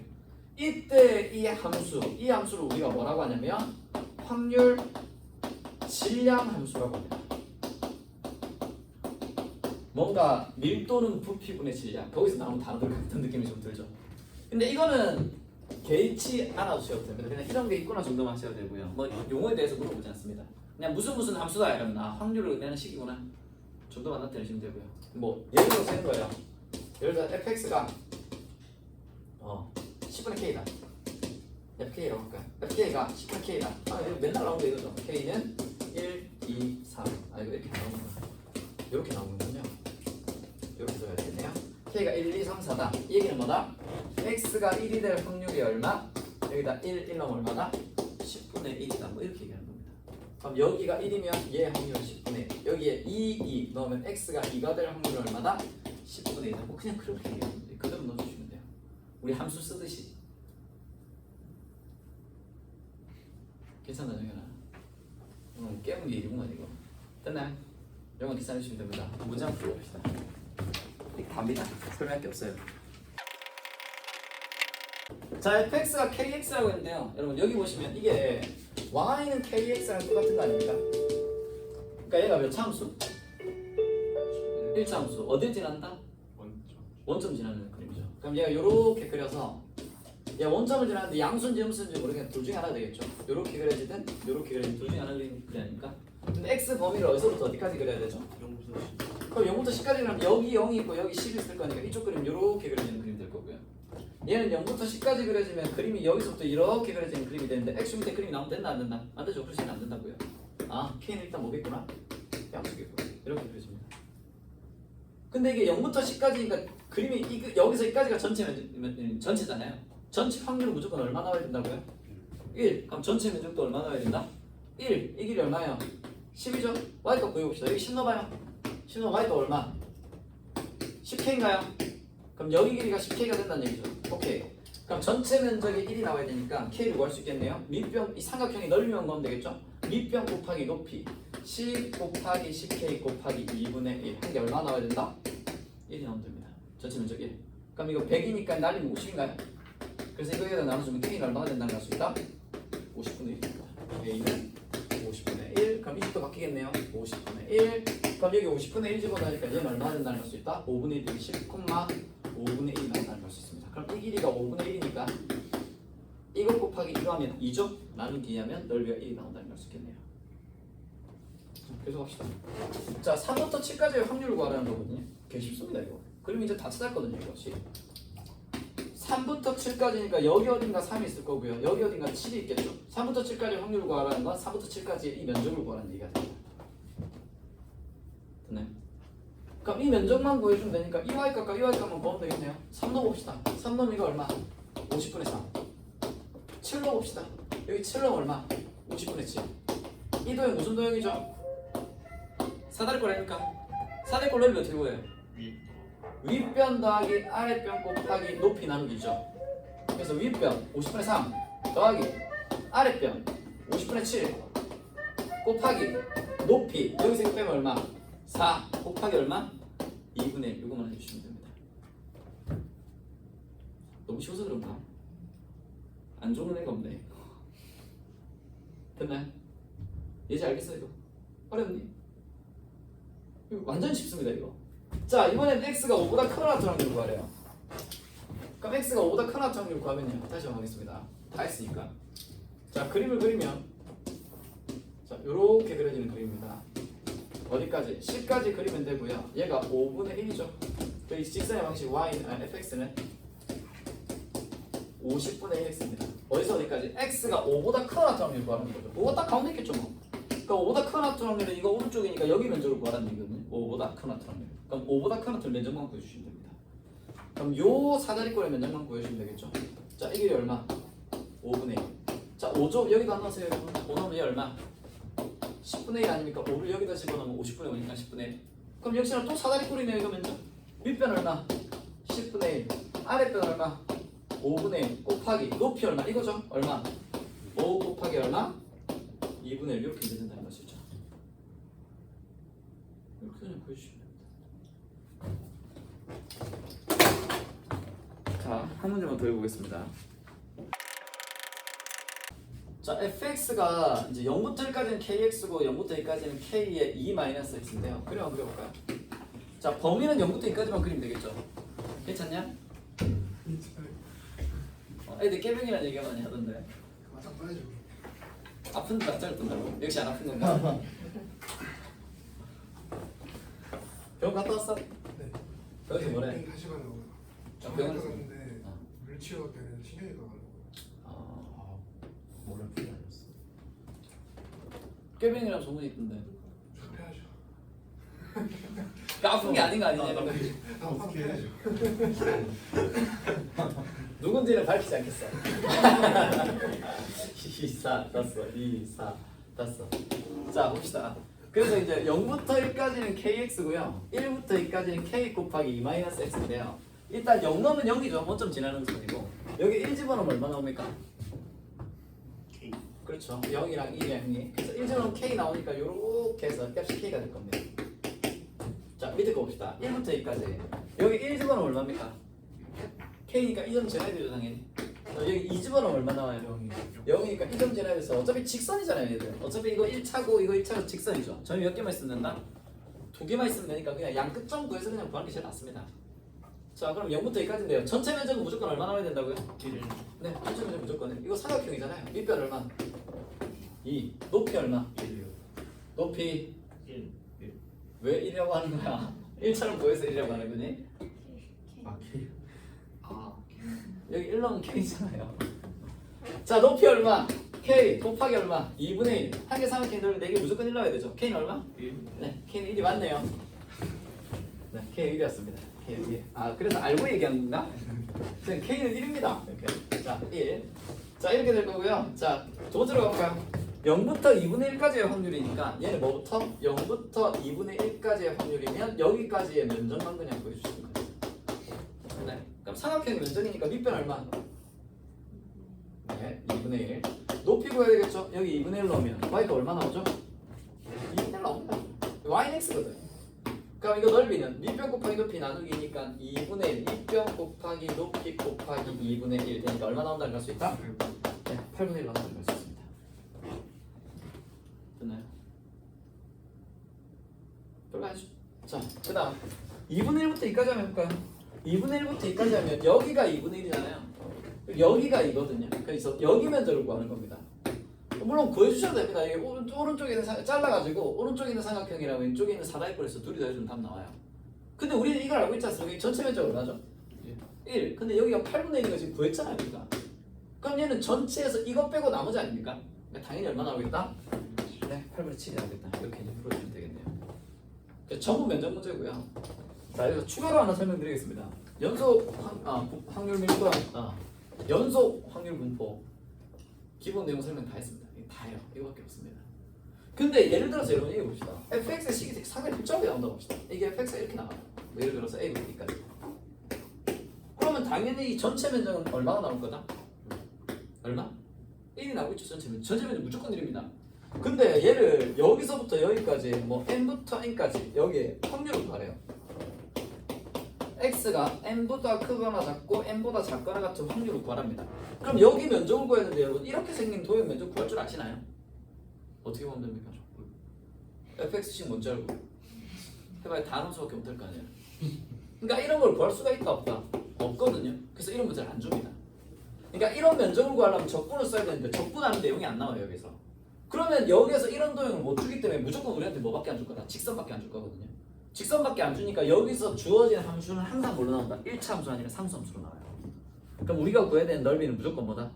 이때 이 함수를 우리가 뭐라고 하냐면 확률 질량 함수라고 합니다. 뭔가 밀도는 부피분의 질량, 거기서 나오는 단어들 같은 느낌이 좀 들죠. 근데 이거는 개의치 않아주셔도 됩니다. 그냥 이런 게 있구나 정도만 하셔도 되고요. 뭐 용어에 대해서 물어보지 않습니다. 그냥 무슨 함수다 이러면 확률을 의미하는 식이구나 정도만 나타내시면 되고요. 뭐 예를 들어서 하는 거예요. 예를 들어 fx가 10분의 k다. fk라고 할까요? fk가 10분의 k다. 이거 맨날 나오는 거 이거죠. k는 1, 2, 3. 이거 이렇게 나오는 거야. 이렇게 나오는군요. 이렇게 써야 되겠네요. k가 1, 2, 3, 4다. 이 얘기는 뭐다? x가 1이 될 확률이 얼마? 여기다 1 넣으면 얼마다? 10분의 1이다. 뭐 이렇게 얘기하는 겁니다. 그럼 여기가 1이면 얘 확률은 10분의 1. 여기에 2 넣으면 x가 2가 될 확률이 얼마다? 10분의 1이다. 뭐 그냥 그렇게 얘기하는 겁니다. 그대로 넣어주시면 돼요. 우리 함수 쓰듯이. 괜찮나 정현아? 깨운 게 이구만 이거. 됐나요? 이건 계산해주시면 됩니다. 문제 한번 풀어봅시다. 이게 답니다. 설명할 게 없어요. 자, fx가 kx라고 했는데요. 여러분 여기 보시면 이게 y는 kx랑 똑같은 거 아닙니까? 그러니까 얘가 몇 차 함수? 1차 함수. 어딜 지난다? 원점 지나는 그림이죠. 그럼 얘가 이렇게 그려서 얘 원점을 지나는데 양수인지 음수인지 모르겠는데 둘 중에 하나 되겠죠. 이렇게 그려지든 이렇게 그려지든 둘 중에 하나 그리 아닙니까? 근데 x 범위를 어디서부터 어디까지 그려야 되죠? 그럼 0부터 10까지 그리면 여기 0이 있고 여기 10이 있을 거니까 이쪽 그림 이렇게 그려지는 그림이 될 거고요. 얘는 0부터 10까지 그려지면 그림이 여기서부터 이렇게 그려지는 그림이 되는데 x 밑에 그림이 나오면 된다 안 된다? 안 되죠. 그러시면 안 된다고요. k는 일단 뭐겠구나? 양수겠구나. 이렇게 그려집니다. 근데 이게 0부터 10까지니까 그림이 여기서 여기까지가 전체잖아요. 전체 확률은 무조건 얼마 나와야 된다고요? 1. 그럼 전체 면적도 얼마 나와야 된다? 1. 이 길이 얼마예요? 10이죠? y값 구해봅시다. 여기 10 넣어봐요. 10 넣으면 y값 얼마? 10K인가요? 그럼 여기 길이가 10K가 된다는 얘기죠. 오케이. 그럼 전체 면적이 1이 나와야 되니까 K를 구할 수 있겠네요. 밑변 이 삼각형이 넓이만 구하면 되겠죠? 밑변 곱하기 높이 10 곱하기 10K 곱하기 2분의 1 한 게 얼마 나와야 된다? 1이 나오면 됩니다. 전체 면적 1. 그럼 이거 100이니까 날리면 50인가요? 그래서 이거에다 나눠주면 K가 얼마가 된다는 걸 알 수 있다? 50분의 1입니다. A는 50분의 1. 그럼 20도 바뀌겠네요. 50분의 1. 그럼 여기 50분의 1 집어넣으니까 얘는 얼마나 된다는 걸 수 있다? 5분의 1이 10,5분의 1이 나온다는 걸 수 있습니다. 그럼 이 길이가 5분의 1이니까 이거 곱하기 이거 하면 2죠? 나누기 하면 넓이가 1이 나온다는 걸 수 있겠네요. 계속 합시다. 자, 3부터 7까지의 확률을 구하라는 거거든요. 개 쉽습니다 이거. 그럼 이제 다 찾았거든요 이것이. 3부터 7까지니까 여기 어딘가 3이 있을 거고요. 여기 어딘가 7이 있겠죠. 3부터 7까지 확률을 구하라는 건 3부터 7까지의 이 면적을 구하라는 얘기가 됩니다. 됐나요? 그럼 이 면적만 구해주면 되니까 이 y값과 이 y값만 구하면 되겠네요. 3 넣어봅시다. 3 넣으면 이거 얼마? 50분의 3. 7 넣어봅시다. 여기 7 넣으면 얼마? 50분의 7. 이 도형 무슨 도형이죠? 사다리꼴 아닙니까? 사다리꼴 넓이 어떻게 구해요? 윗변 더하기 아랫변 곱하기 높이 나누기죠. 그래서 윗변 50분의 3 더하기 아랫변 50분의 7 곱하기 높이 여기서 이거 빼면 얼마? 4 곱하기 얼마? 2분의 1 이거만 해주시면 됩니다. 너무 쉬워서 그런가? 안 좋은 애가 없네. 됐나요? 예지 알겠어요 이거? 어렵니? 이거 완전 쉽습니다 이거. 자, 이번엔 x가 5보다 큰 확률을 구하래요. 그럼 x가 5보다 큰 확률을 구하면요. 다시 한번 하겠습니다. 다 했으니까. 자, 그림을 그리면 자, 요렇게 그려지는 그림입니다. 어디까지? 10까지 그리면 되고요. 얘가 5분의 1이죠. 이 직선의 방식 fx는 50분의 1x입니다. 어디서 어디까지? x가 5보다 큰 확률을 구하는 거죠. 5가 딱 가운데 있겠죠 뭐. 그러니까 5보다 큰 확률은 이거 오른쪽이니까 여기 면적을 구하라는 얘기거든요. 5보다 큰 확률. 그럼 5보다 큰 확률 면적만 구해주시면 됩니다. 그럼 요 사다리꼴의 면적만 구해주시면 되겠죠. 자, 이 길이 얼마? 5분의 1. 자, 5죠? 여기도 안 넣으세요 여러분. 5 넣으면 얘 얼마? 10분의 1 아닙니까? 5를 여기다 집어넣으면 50분의 5니까 10분의 1. 그럼 역시나 또 사다리꼴이네요 이거 면적. 윗변 얼마? 10분의 1. 아랫변 얼마? 5분의 1 곱하기 높이 얼마? 이거죠? 얼마? 5 곱하기 얼마? 2분의 1 이렇게 된다는 것이죠. 이렇게 그냥 보여주시면 됩니다. 자, 한 문제만 더 해보겠습니다. 자, fx가 이제 0부터 1까지는 kx고 0부터 2까지는 k의 2-x인데요. 그림 한번 그려볼까요? 자, 범위는 0부터 2까지만 그리면 되겠죠. 괜찮냐? 애들 깨병이라는 얘기가 많이 하던데. 맞짱 떠야죠. 아픈 데 맞짱을 뜬다고? 역시 안 아픈 건가? 병원 갔다 왔어? 네. 병원이 뭐래? 다시 가려고. 병원에서? 병원에서 갔는데 물치료 때문에 신경외과 가려고. 뭐를 풀이 아니었어. 깨병이라는 소문이 있던데. 접해야죠. 그러니까 아픈 게 아닌 거 아니냐? 어떻게 해야죠? 누군지는 밝히지 않겠어. 2, 4, 5, 2, 4, 5. 자, 봅시다. 그래서 이제 0부터 1까지는 kx고요. 1부터 2까지는 k 곱하기 2-x인데요. 일단 0 넣으면 0이죠. 5점 지나는 선이고. 여기 1 집어넣으면 얼마 나옵니까? K. 그렇죠. 0이랑 1이랑 2. 그래서 1 집어넣으면 k 나오니까 요렇게 해서 값이 k가 될 겁니다. 자, 밑에 거 봅시다. 1부터 2까지. 여기 1 집어넣으면 얼마입니까? k니까 2점 지나야 되죠 당연히. 여기 2 집어넣으면 얼마 나와요? 0이니까 2점 지나야 돼서 어차피 직선이잖아요 얘들. 어차피 이거 1차고 이거 1차로 직선이죠. 점이 몇 개만 있으면 된다? 2개만 있으면 되니까 그냥 양 끝점 구해서 그냥 구하는 게 제일 낫습니다. 자, 그럼 0부터 2까지인데요. 전체 면적은 무조건 얼마 나와야 된다고요? 1. 네, 전체 면적 무조건. 이거 삼각형이잖아요. 밑변 얼마? 2. 높이 얼마? 1이요. 높이 1. 왜 1이라고 하는 거야? 1차로 구해서 1이라고 하는 거니? 아 K. 여기 1 넣으면 k잖아요. 자, 높이 얼마? k 곱하기 얼마? 2분의 1. 한 개 삼각형 넓이 4개 무조건 1 넣어야 되죠. k는 얼마? 1. 네, k는 1이 맞네요. 네, k는 1이었습니다. k는 1. 아, 그래서 알고 얘기한 건가? 그냥 k는 1입니다. 이렇게. 자, 1. 자, 이렇게 될 거고요. 자, 두 번째로 가볼까요? 0부터 2분의 1까지의 확률이니까 얘는 뭐부터? 0부터 2분의 1까지의 확률이면 여기까지의 면적만 그냥 구해주시면 돼요. 됐나요? 그럼 삼각형의 면적이니까 밑변 얼마? 네, 2분의 1. 높이 구해야 되겠죠? 여기 2분의 1 넣으면 y가 얼마 나오죠? 2분의 1 나옵니다. y는 x거든. 그럼 이거 넓이는 밑변 곱하기 높이 나누기니까 2분의 1 밑변 곱하기 높이 곱하기 2분의 1 되니까 얼마 나온다는 걸 수 있다? 네, 8분의 1 나온다는 걸 수 있습니다. 됐나요? 들어가야죠. 자, 그 다음 2분의 1부터 2까지 하면 해볼까요? 2분의 1부터 2까지 하면 여기가 2분의 1이잖아요. 여기가 2거든요. 그래서 여기 면적을 구하는 겁니다. 물론 구해주셔도 됩니다. 이게 오른쪽에 있는 잘라가지고 오른쪽에 있는 삼각형이랑 왼쪽에 있는 사다리꼴에서 둘이 더해주면 답 나와요. 근데 우리는 이걸 알고 있지 않습니까? 전체 면적이 얼마죠? 1. 근데 여기가 8분의 1인 거 지금 구했잖아요. 우리가. 그럼 얘는 전체에서 이것 빼고 나머지 아닙니까? 그러니까 당연히 얼마 나오겠다? 네, 8분의 7이 나오겠다. 이렇게 이제 풀어주면 되겠네요. 전부 면적 문제고요. 자, 여기서 추가로 하나 설명드리겠습니다. 연속 확률 밀도 연속 확률 분포 기본 내용 설명 다 했습니다. 이게 다예요. 이거밖에 없습니다. 근데 예를 들어서 여러분 얘기해 봅시다. fx의 식이 상당히 복잡하게 나온다고 합시다. 이게 fx가 이렇게 나와요. 뭐 예를 들어서 a부터 b까지. 그러면 당연히 이 전체 면적은 얼마가 나올 거다? 얼마? 1이 나오겠죠. 전체 면적. 전체 면적 무조건 1입니다. 근데 얘를 여기서부터 여기까지 뭐 n부터 n까지 여기에 확률을 구하래요. x가 n보다 크거나 작고 n보다 작거나 같은 확률을 구하랍니다. 그럼 여기 면적을 구해야 되는데 여러분 이렇게 생긴 도형 면적 구할 줄 아시나요? 어떻게 보면 됩니까? fx식 뭔지 알고 해봐야 다 나올 수밖에 못할 거 아니에요. 그러니까 이런 걸 구할 수가 있다 없다? 없거든요. 그래서 이런 문제를 안 줍니다. 그러니까 이런 면적을 구하려면 적분을 써야 되는데 적분하는 내용이 안 나와요. 여기서. 그러면 여기에서 이런 도형을 못 주기 때문에 무조건 우리한테 뭐밖에 안 줄 거다? 직선밖에 안 줄 거거든요. 직선밖에 안 주니까 여기서 주어진 함수는 항상 뭘로 나온다? 1차 함수 아니라 상수 함수로 나와요. 그럼 우리가 구해야 되는 넓이는 무조건 뭐다?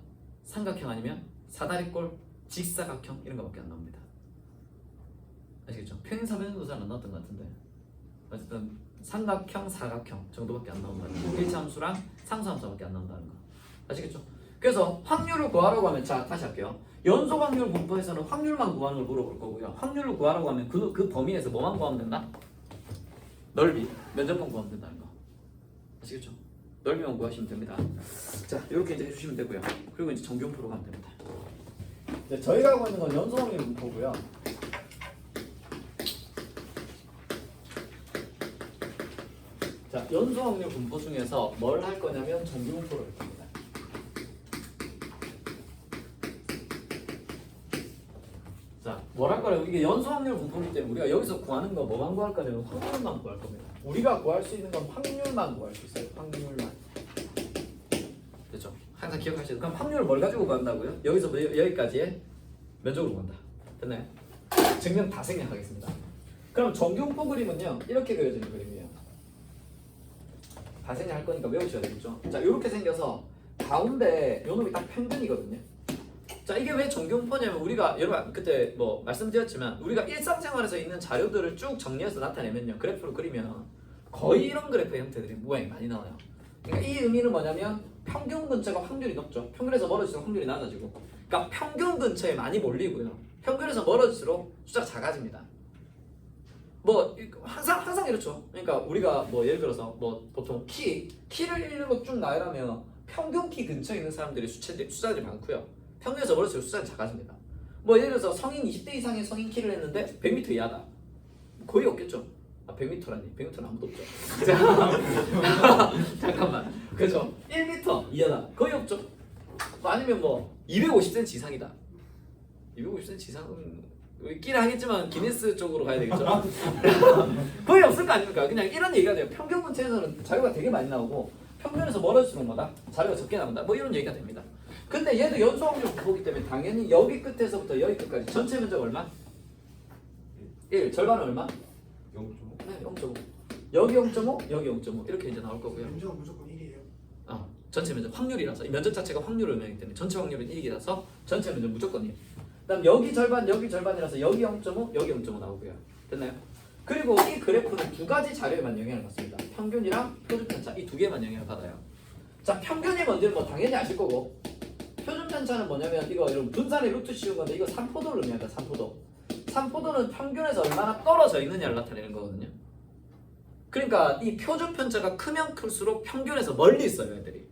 삼각형 아니면 사다리꼴, 직사각형 이런 거밖에 안 나옵니다. 아시겠죠? 평행사변도 잘 안 나왔던 것 같은데 어쨌든 삼각형, 사각형 정도밖에 안 나온다는 거. 1차 함수랑 상수 함수밖에 안 나온다는 거. 아시겠죠? 그래서 확률을 구하라고 하면 자 다시 할게요. 연속 확률 분포에서는 확률만 구하는 걸 물어볼 거고요. 확률을 구하라고 하면 그 범위에서 뭐만 구하면 된다? 넓이, 면적만 구하면 된다는 거. 아시겠죠? 넓이만 구하시면 됩니다. 자, 이렇게 이제 해주시면 되고요. 그리고 이제 정규분포로 가면 됩니다. 이제 저희가 하고 있는 건 연속 확률 분포고요. 자, 연속 확률 분포 중에서 뭘 할 거냐면 정규분포를 할 겁니다. 자, 뭘 할 거냐면 이게 연속 확률 분포이기 때문에 우리가 여기서 구하는 거 뭐만 구할 거냐면 확률만 구할 겁니다. 우리가 구할 수 있는 건 확률만 구할 수 있어요. 확률만. 됐죠? 항상 기억하셔야 돼요. 그럼 확률을 뭘 가지고 구한다고요? 여기서부터 여기까지의 면적으로 구한다. 됐나요? 증명 다 생략하겠습니다. 그럼 정규분포 그림은요 이렇게 그려지는 그림이에요. 다 생략할 거니까 외우셔야 되겠죠? 자, 이렇게 생겨서 가운데 요 놈이 딱 평균이거든요. 자, 이게 왜 정규분포냐면 우리가 여러분 그때 뭐 말씀드렸지만 우리가 일상생활에서 있는 자료들을 쭉 정리해서 나타내면요 그래프로 그리면 거의 이런 그래프의 형태들이 모양이 많이 나와요. 그러니까 이 의미는 뭐냐면 평균 근처가 확률이 높죠. 평균에서 멀어질수록 확률이 낮아지고, 그러니까 평균 근처에 많이 몰리고요. 평균에서 멀어질수록 숫자가 작아집니다. 뭐 항상 이렇죠. 그러니까 우리가 뭐 예를 들어서 뭐 보통 키를 읽는 거 쭉 나열하면 평균 키 근처에 있는 사람들이 숫자들이 많고요. 평균에서 멀어질수록 숫자가 작아집니다. 뭐 예를 들어서 성인 20대 이상의 성인 키를 했는데 100m 이하다. 거의 없겠죠. 100m라니. 100m는 아무도 없죠. 잠깐만. 그죠? 1m 이하다. 거의 없죠. 아니면 뭐 250cm 이상이다. 250cm 이상은 있긴 하겠지만 기네스 쪽으로 가야 되겠죠. 거의 없을 거 아닙니까? 그냥 이런 얘기가 돼요. 평균 근처에서는 자료가 되게 많이 나오고 평균에서 멀어질수록 뭐다? 자료가 적게 나온다. 뭐 이런 얘기가 됩니다. 근데 얘도 연속 확률 분포이기 때문에 당연히 여기 끝에서부터 여기 끝까지 전체 면적 얼마? 1. 절반은 얼마? 0.5. 네, 0.5. 여기 0.5, 여기 0.5 이렇게 이제 나올 거고요. 면적은 무조건 1이에요. 전체 면적 확률이라서 이 면적 자체가 확률을 의미하기 때문에 전체 확률은 1이라서 전체 면적 무조건 1. 그다음 여기 절반이라서 여기 0.5, 여기 0.5 나오고요. 됐나요? 그리고 이 그래프는 두 가지 자료에만 영향을 받습니다. 평균이랑 표준 편차 이 두 개만 영향을 받아요. 자, 평균이 뭔지는 뭐 당연히 아실 거고 표준 편차는 뭐냐면 이거 여러분 분산의 루트 씌운 건데 이거 산포도를 의미한다. 산포도. 산포도는 평균에서 얼마나 떨어져 있느냐를 나타내는 거거든요. 그러니까 이 표준 편차가 크면 클수록 평균에서 멀리 있어요, 애들이.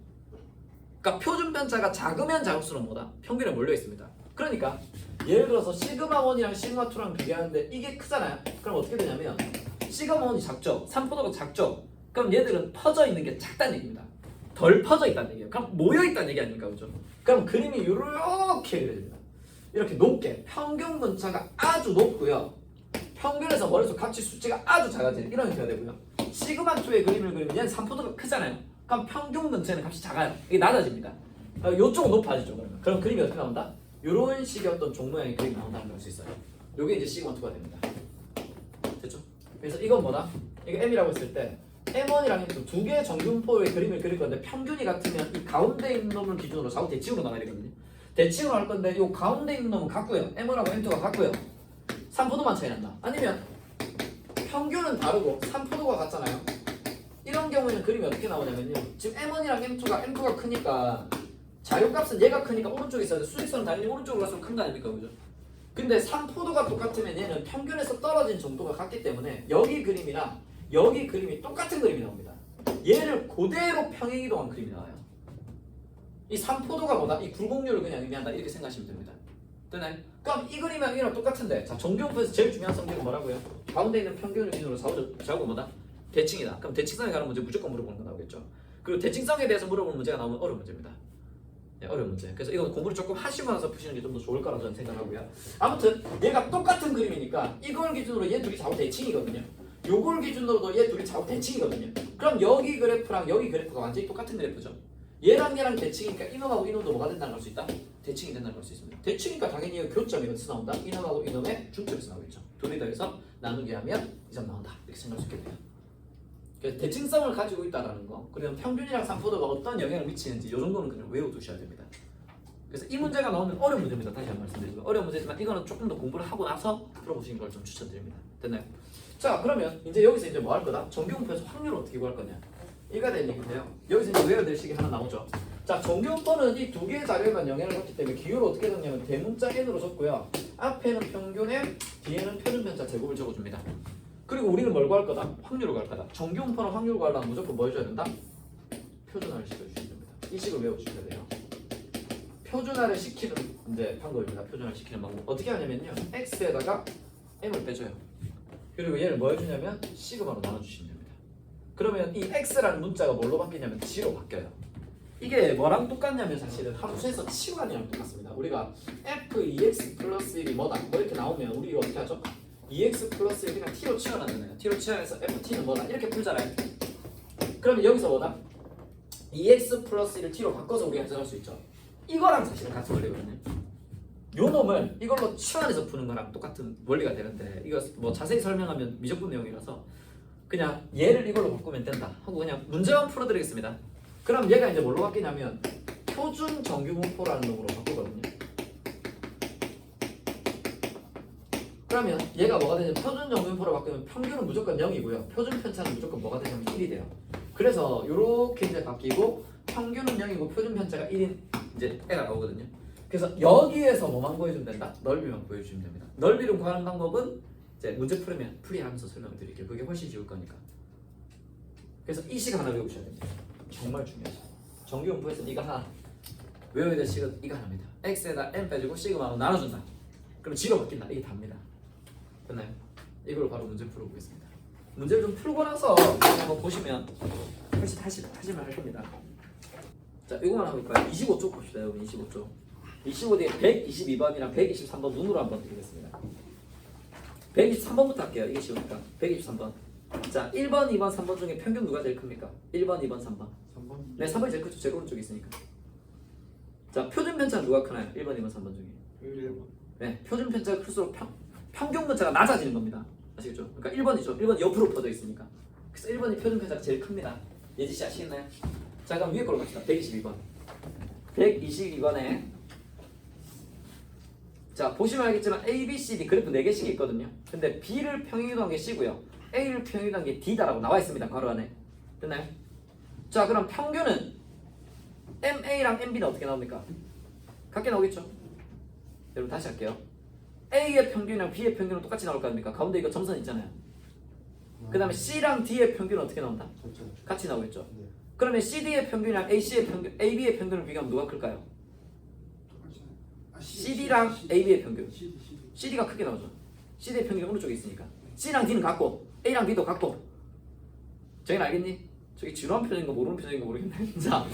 그러니까 표준 편차가 작으면 작을수록 뭐다? 평균에 몰려 있습니다. 그러니까 예를 들어서 시그마 1이랑 시그마 2랑 비교하는데 이게 크잖아요. 그럼 어떻게 되냐면 시그마 1이 작죠. 산포도가 작죠. 그럼 얘들은 퍼져 있는 게 작다는 얘기입니다. 덜 퍼져 있다는 얘기예요. 그럼 모여 있다는 얘기 아닙니까, 그죠? 그럼 그림이 이렇게 그려집니다. 이렇게 높게 평균 분차가 아주 높고요. 평균에서 멀어서 값이 수치가 아주 작아지는 이런 형태가 되고요. 시그마 2의 그림을 그리면 얘는 산포도가 크잖아요. 그럼 평균 근처에는 값이 작아요. 이게 낮아집니다. 이쪽은 높아지죠. 그럼 그림이 어떻게 나온다? 이런 식의 어떤 종 모양의 그림이 나온다는 걸 알 수 있어요. 이게 이제 시그마 2가 됩니다. 됐죠? 그래서 이건 뭐다? 이거 M이라고 했을 때 M1이랑 M2 두 개의 정균포의 그림을 그릴 건데 평균이 같으면 이 가운데 있는 놈을 기준으로 좌우 대칭으로 나가야 되거든요. 대칭으로 할 건데 이 가운데 있는 놈은 같고요. M1하고 M2가 같고요. 산포도만 차이 난다. 아니면 평균은 다르고 산포도가 같잖아요. 이런 경우에는 그림이 어떻게 나오냐면요. 지금 M1이랑 M2가 크니까 자료값은 얘가 크니까 오른쪽에 있어야 돼. 수직선은 당연히 오른쪽으로 갈수록 큰 거 아닙니까? 그죠? 근데 산포도가 똑같으면 얘는 평균에서 떨어진 정도가 같기 때문에 여기 그림이랑 여기 그림이 똑같은 그림이 나옵니다. 얘를 그대로 평행이동한 그림이 나와요. 이 산포도가 뭐다? 이 굴곡률을 그냥 의미한다. 이렇게 생각하시면 됩니다. 되나요? 그럼 이 그림이랑 이랑 똑같은데 자 정규분포에서 제일 중요한 성질은 뭐라고요? 가운데 있는 평균을 기준으로 좌우가 뭐다? 대칭이다. 그럼 대칭성에 관한 문제 무조건 물어보는 거 나오겠죠. 그리고 대칭성에 대해서 물어보는 문제가 나오면 어려운 문제입니다. 네, 어려운 문제. 그래서 이건 공부를 조금 하시고 나서 푸시는 게 좀 더 좋을 거라고 저는 생각하고요. 아무튼 얘가 똑같은 그림이니까 이걸 기준으로 얘 둘이 좌우 대칭이거든요. 요걸 기준으로도 얘 둘이 좌우 대칭이거든요. 그럼 여기 그래프랑 여기 그래프가 완전히 똑같은 그래프죠. 얘랑 대칭이니까 이놈하고 이놈도 뭐가 된다는 걸 수 있다? 대칭이 된다는 걸 수 있습니다. 대칭이니까 당연히 교점이 어디서 나온다? 이놈하고 이놈의 중점에서 나오겠죠. 둘이 더해서 나누게 하면 이 점 나온다. 이렇게 생각할 수 있겠네요. 그래서 대칭성을 가지고 있다라는 거, 그리고 평균이랑 산포도가 어떤 영향을 미치는지 이 정도는 그냥 외워두셔야 됩니다. 그래서 이 문제가 나오면 어려운 문제입니다. 다시 한번 말씀드리지만 어려운 문제지만 이거는 조금 더 공부를 하고 나서 풀어보시는 걸 좀 추천드립니다. 됐나요? 자, 그러면 이제 여기서 이제 뭐 할 거다? 정규분포에서 확률을 어떻게 구할 거냐? 이가 될 얘기인데요. 여기서 이제 외워야 될 식이 하나 나오죠. 자, 정규분포는 이 두 개의 자료에만 영향을 받기 때문에 기호를 어떻게 적냐면 대문자 n으로 적고요. 앞에는 평균 n, 뒤에는 표준 편차 제곱을 적어줍니다. 그리고 우리는 뭘 구할 거다? 확률을 구할 거다. 정규분포는 확률을 구하려면 무조건 뭐 해줘야 된다? 표준화를 시켜주셔야 됩니다. 이 식을 외워주셔야 돼요. 표준화를 시키는 이제 방법입니다. 표준화를 시키는 방법. 어떻게 하냐면요. x에다가 m을 빼줘요. 그리고 얘를 뭐 해주냐면 시그마로 나눠주시면 됩니다. 그러면 이 x라는 문자가 뭘로 바뀌냐면 g로 바뀌어요. 이게 뭐랑 똑같냐면 사실은 함수에서 치환이랑 똑같습니다. 우리가 f 2x 플러스 1이 뭐다? 뭐 이렇게 나오면 우리 이거 어떻게 하죠? 2x 플러스 1 그냥 t로 치환하잖아요. t로 치환해서 ft는 뭐다? 이렇게 풀잖아요. 그러면 여기서 뭐다? 2x 플러스 1을 t로 바꿔서 우리가 해석할 수 있죠. 이거랑 사실은 같은 원리거든요. 요 놈을 이걸로 치환해서 푸는 거랑 똑같은 원리가 되는데 이거 뭐 자세히 설명하면 미적분 내용이라서 그냥 얘를 이걸로 바꾸면 된다 하고 그냥 문제만 풀어드리겠습니다. 그럼 얘가 이제 뭘로 바뀌냐면 표준 정규분포라는 놈으로 바꾸거든요. 그러면 얘가 뭐가 되냐면 표준 정규분포로 바뀌면 평균은 무조건 0이고요. 표준 편차는 무조건 뭐가 되냐면 1이 돼요. 그래서 이렇게 이제 바뀌고 평균은 0이고 표준 편차가 1인 이제 애가 나오거든요. 그래서 여기에서 뭐만 구해주면 된다? 넓이만 구해주시면 됩니다. 넓이를 구하는 방법은 이제 문제 풀으면 풀이하면서 설명을 드릴게요. 그게 훨씬 쉬울 거니까. 그래서 이 식 하나 외우셔야 됩니다. 정말 중요하죠. 정규분포에서 이거 하나 외워야 될 식은 이거 하나입니다. x에다 m 빼주고 시그마로 나눠준다. 그럼 g로 바뀐다. 이게 답니다. 됐나요? 이걸 바로 문제 풀어보겠습니다. 문제를 좀 풀고 나서 한번 보시면 훨씬 하시면 할 겁니다. 자, 이거만 하고 있고요. 25쪽 봅시다, 여러분. 25쪽. 25 뒤에 122번이랑 123번 눈으로 한번 드리겠습니다. 123번부터 할게요. 이게 쉬우니까. 123번. 자, 1번, 2번, 3번 중에 평균 누가 제일 큽니까? 1번, 2번, 3번. 3번. 네, 3번이 제일 크죠. 제일 오른쪽에 있으니까. 자, 표준 편차는 누가 크나요? 1번, 2번, 3번 중에. 1번. 네, 표준 편차가 클수록 평균 편차가 낮아지는 겁니다. 아시겠죠? 그러니까 1번이죠. 1번이 옆으로 퍼져 있으니까. 그래서 1번이 표준 편차가 제일 큽니다. 예지씨 아시겠나요? 자, 그럼 위에 걸로 갑시다. 122번. 122번에 자, 보시면 알겠지만 A, B, C, D 그래프 4개씩 있거든요. 근데 B를 평행이동한 게 C고요. A를 평행이동한 게 D다라고 나와 있습니다. 괄호 안에. 됐나요? 자, 그럼 평균은 MA랑 MB는 어떻게 나옵니까? 같게 나오겠죠? 여러분 다시 할게요. A의 평균이랑 B의 평균은 똑같이 나올 거 아닙니까? 가운데 이거 점선 있잖아요. 그 다음에 C랑 D의 평균은 어떻게 나온다? 그렇죠. 같이 나오겠죠. 네. 그러면 CD의 평균이랑 AC의 평균, AB의 평균을 비교하면 누가 클까요? 똑같이. 아, CD랑 AB의 평균. CD. CD가 크게 나오죠. CD의 평균이 어느 쪽에 있으니까. C랑 D는 같고 A랑 B도 같고. 저긴 알겠니? 저기 지루한 표정인 거 모르는 표정인 거 모르겠네. 자,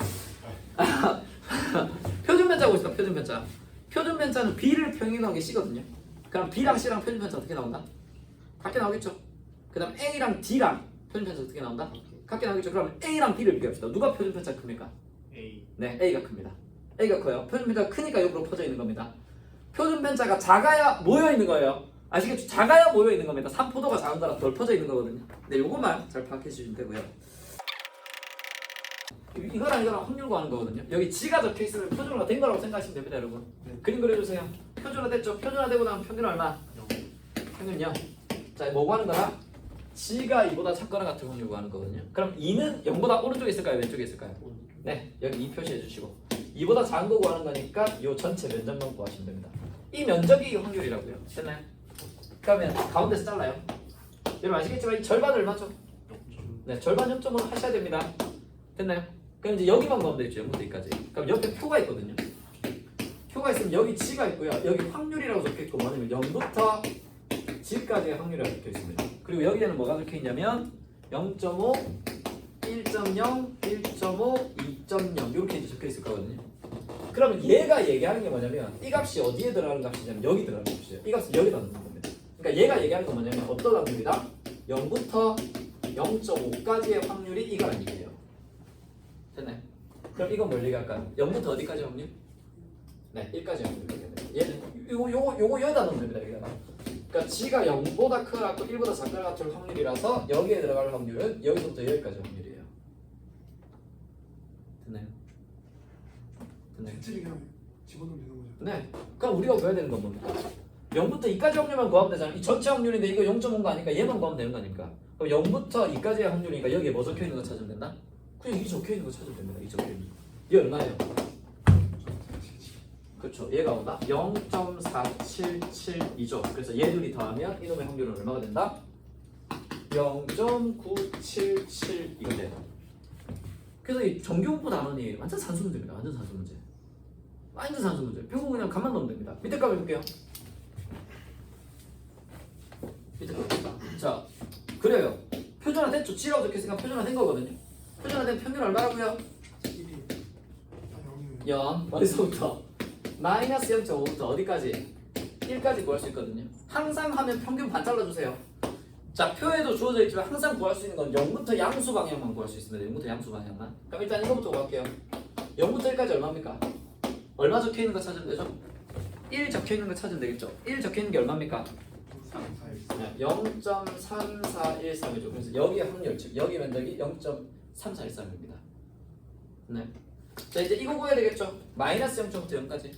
표준 편자 보고 있습니다. 표준 편자. 표준 편자는 B를 평균한 게 C거든요. 그럼 B랑 C랑 표준 편자 어떻게 나온다? 같게 나오겠죠. 그다음 A랑 D랑 표준 편자 어떻게 나온다? 같게 나오겠죠. 그러면 A랑 B를 비교합시다. 누가 표준 편자 큽니까? A. 네, A가 큽니다. A가 커요. 표준 편자가 크니까 옆으로 퍼져 있는 겁니다. 표준 편자가 작아야 모여 있는 거예요. 아시겠죠? 작아야 모여 있는 겁니다. 삼포도가 작은 거랑 덜 퍼져 있는 거거든요. 네, 요것만 잘 파악해 주시면 되고요. 이거랑 확률 구하는 거거든요. 여기 G가 적혀 있으면 표준화가 된 거라고 생각하시면 됩니다, 여러분. 네. 그림 그려주세요. 표준화 됐죠? 표준화되고 나면 평균 얼마? 평균 0. 자, 뭐 구하는 거다? G가 2보다 작거나 같은 확률 구하는 거거든요. 그럼 2는 0보다 오른쪽에 있을까요? 왼쪽에 있을까요? 네, 여기 2 표시해 주시고 2보다 작은 거 구하는 거니까 이 전체 면적만 구하시면 됩니다. 이 면적이 확률이라고요. 됐나요? 그러면 가운데서 잘라요. 여러분 아시겠지만 이 절반 얼마죠? 네, 절반 0.5로 하셔야 됩니다. 됐나요? 그럼 이제 여기만 구하면 되죠. 0부터2까지. 그럼 옆에 표가 있거든요. 표가 있으면 여기 G가 있고요. 여기 확률이라고 적혀 있고 뭐냐면 0부터 G까지의 확률이라고 적혀 있습니다. 그리고 여기에는 뭐가 적혀 있냐면 0.5, 1.0, 1.5, 2.0 이렇게 이제 적혀 있을 거거든요. 그러면 얘가 얘기하는 게 뭐냐면 이 값이 어디에 들어가는 값이냐면 여기 들어가는 값이에요. 이 값은 여기다 넣는 겁니다. 그러니까 얘가 얘기하는 건 뭐냐면 어떤 확률이다? 0부터 0.5까지의 확률이 이거란 얘기예요. 됐나요? 그럼 이건 뭘 얘기할까요? 0부터 어디까지 확률? 네, 1까지 확률. 얘는 요거 여기다 넣으면 됩니다. 여기다가. 그러니까 G가 0보다 크고 1보다 작거나 같은 확률이라서 여기에 들어갈 확률은 여기서부터 여기까지 확률이에요. 됐나요? 됐나요? 렌트를 그냥 집어넣으면 되는 거죠. 네. 그럼 우리가 구해야 되는 건 뭡니까? 0부터 2까지 확률만 구하면 되잖아. 이 전체 확률인데 이거 0.5가 아니까 얘만 구하면 되는 거니까. 그럼 0부터 2까지의 확률이니까 여기에 뭐 적혀 있는 거 찾으면 된다? 그냥 이 적혀 있는 거 찾으면 됩니다. 이 적혀 있는 거. 얘 얼마예요? 그렇죠. 얘가 온다. 0.4772죠. 그래서 얘들이 더하면 이놈의 확률은 얼마가 된다? 0.977 이거 돼요. 그래서 이 정규분포 단원이 완전 산수 문제입니다. 완전 산수 문제. 완전 산수 문제. 표고 그냥 값만 넣으면 됩니다. 밑에 값 해볼게요. 밑에 값 볼까? 자, 그래요. 표준화 됐죠. G라고 적혀있으니까 표준화 된 거거든요. 표준화 된 평균 얼마라고요? 1이. 아, 0이요. 0. 어디서부터? 마이너스 0.5부터 어디까지? 1까지 구할 수 있거든요. 항상 하면 평균 반 잘라주세요. 자, 표에도 주어져 있지만 항상 구할 수 있는 건 0부터 양수 방향만 구할 수 있습니다. 0부터 양수 방향만. 그럼 일단 이거부터 구할게요. 0부터 1까지 얼마입니까? 얼마 적혀 있는 거 찾으면 되죠? 1 적혀 있는 거 찾으면 되겠죠? 1 적혀 있는 게 얼마입니까? 0.3413이죠. 그래서 여기의 확률, 즉 여기 면적이 0.3413입니다. 네. 자, 이제 이거 구해야 되겠죠? 마이너스 0.5부터 0까지.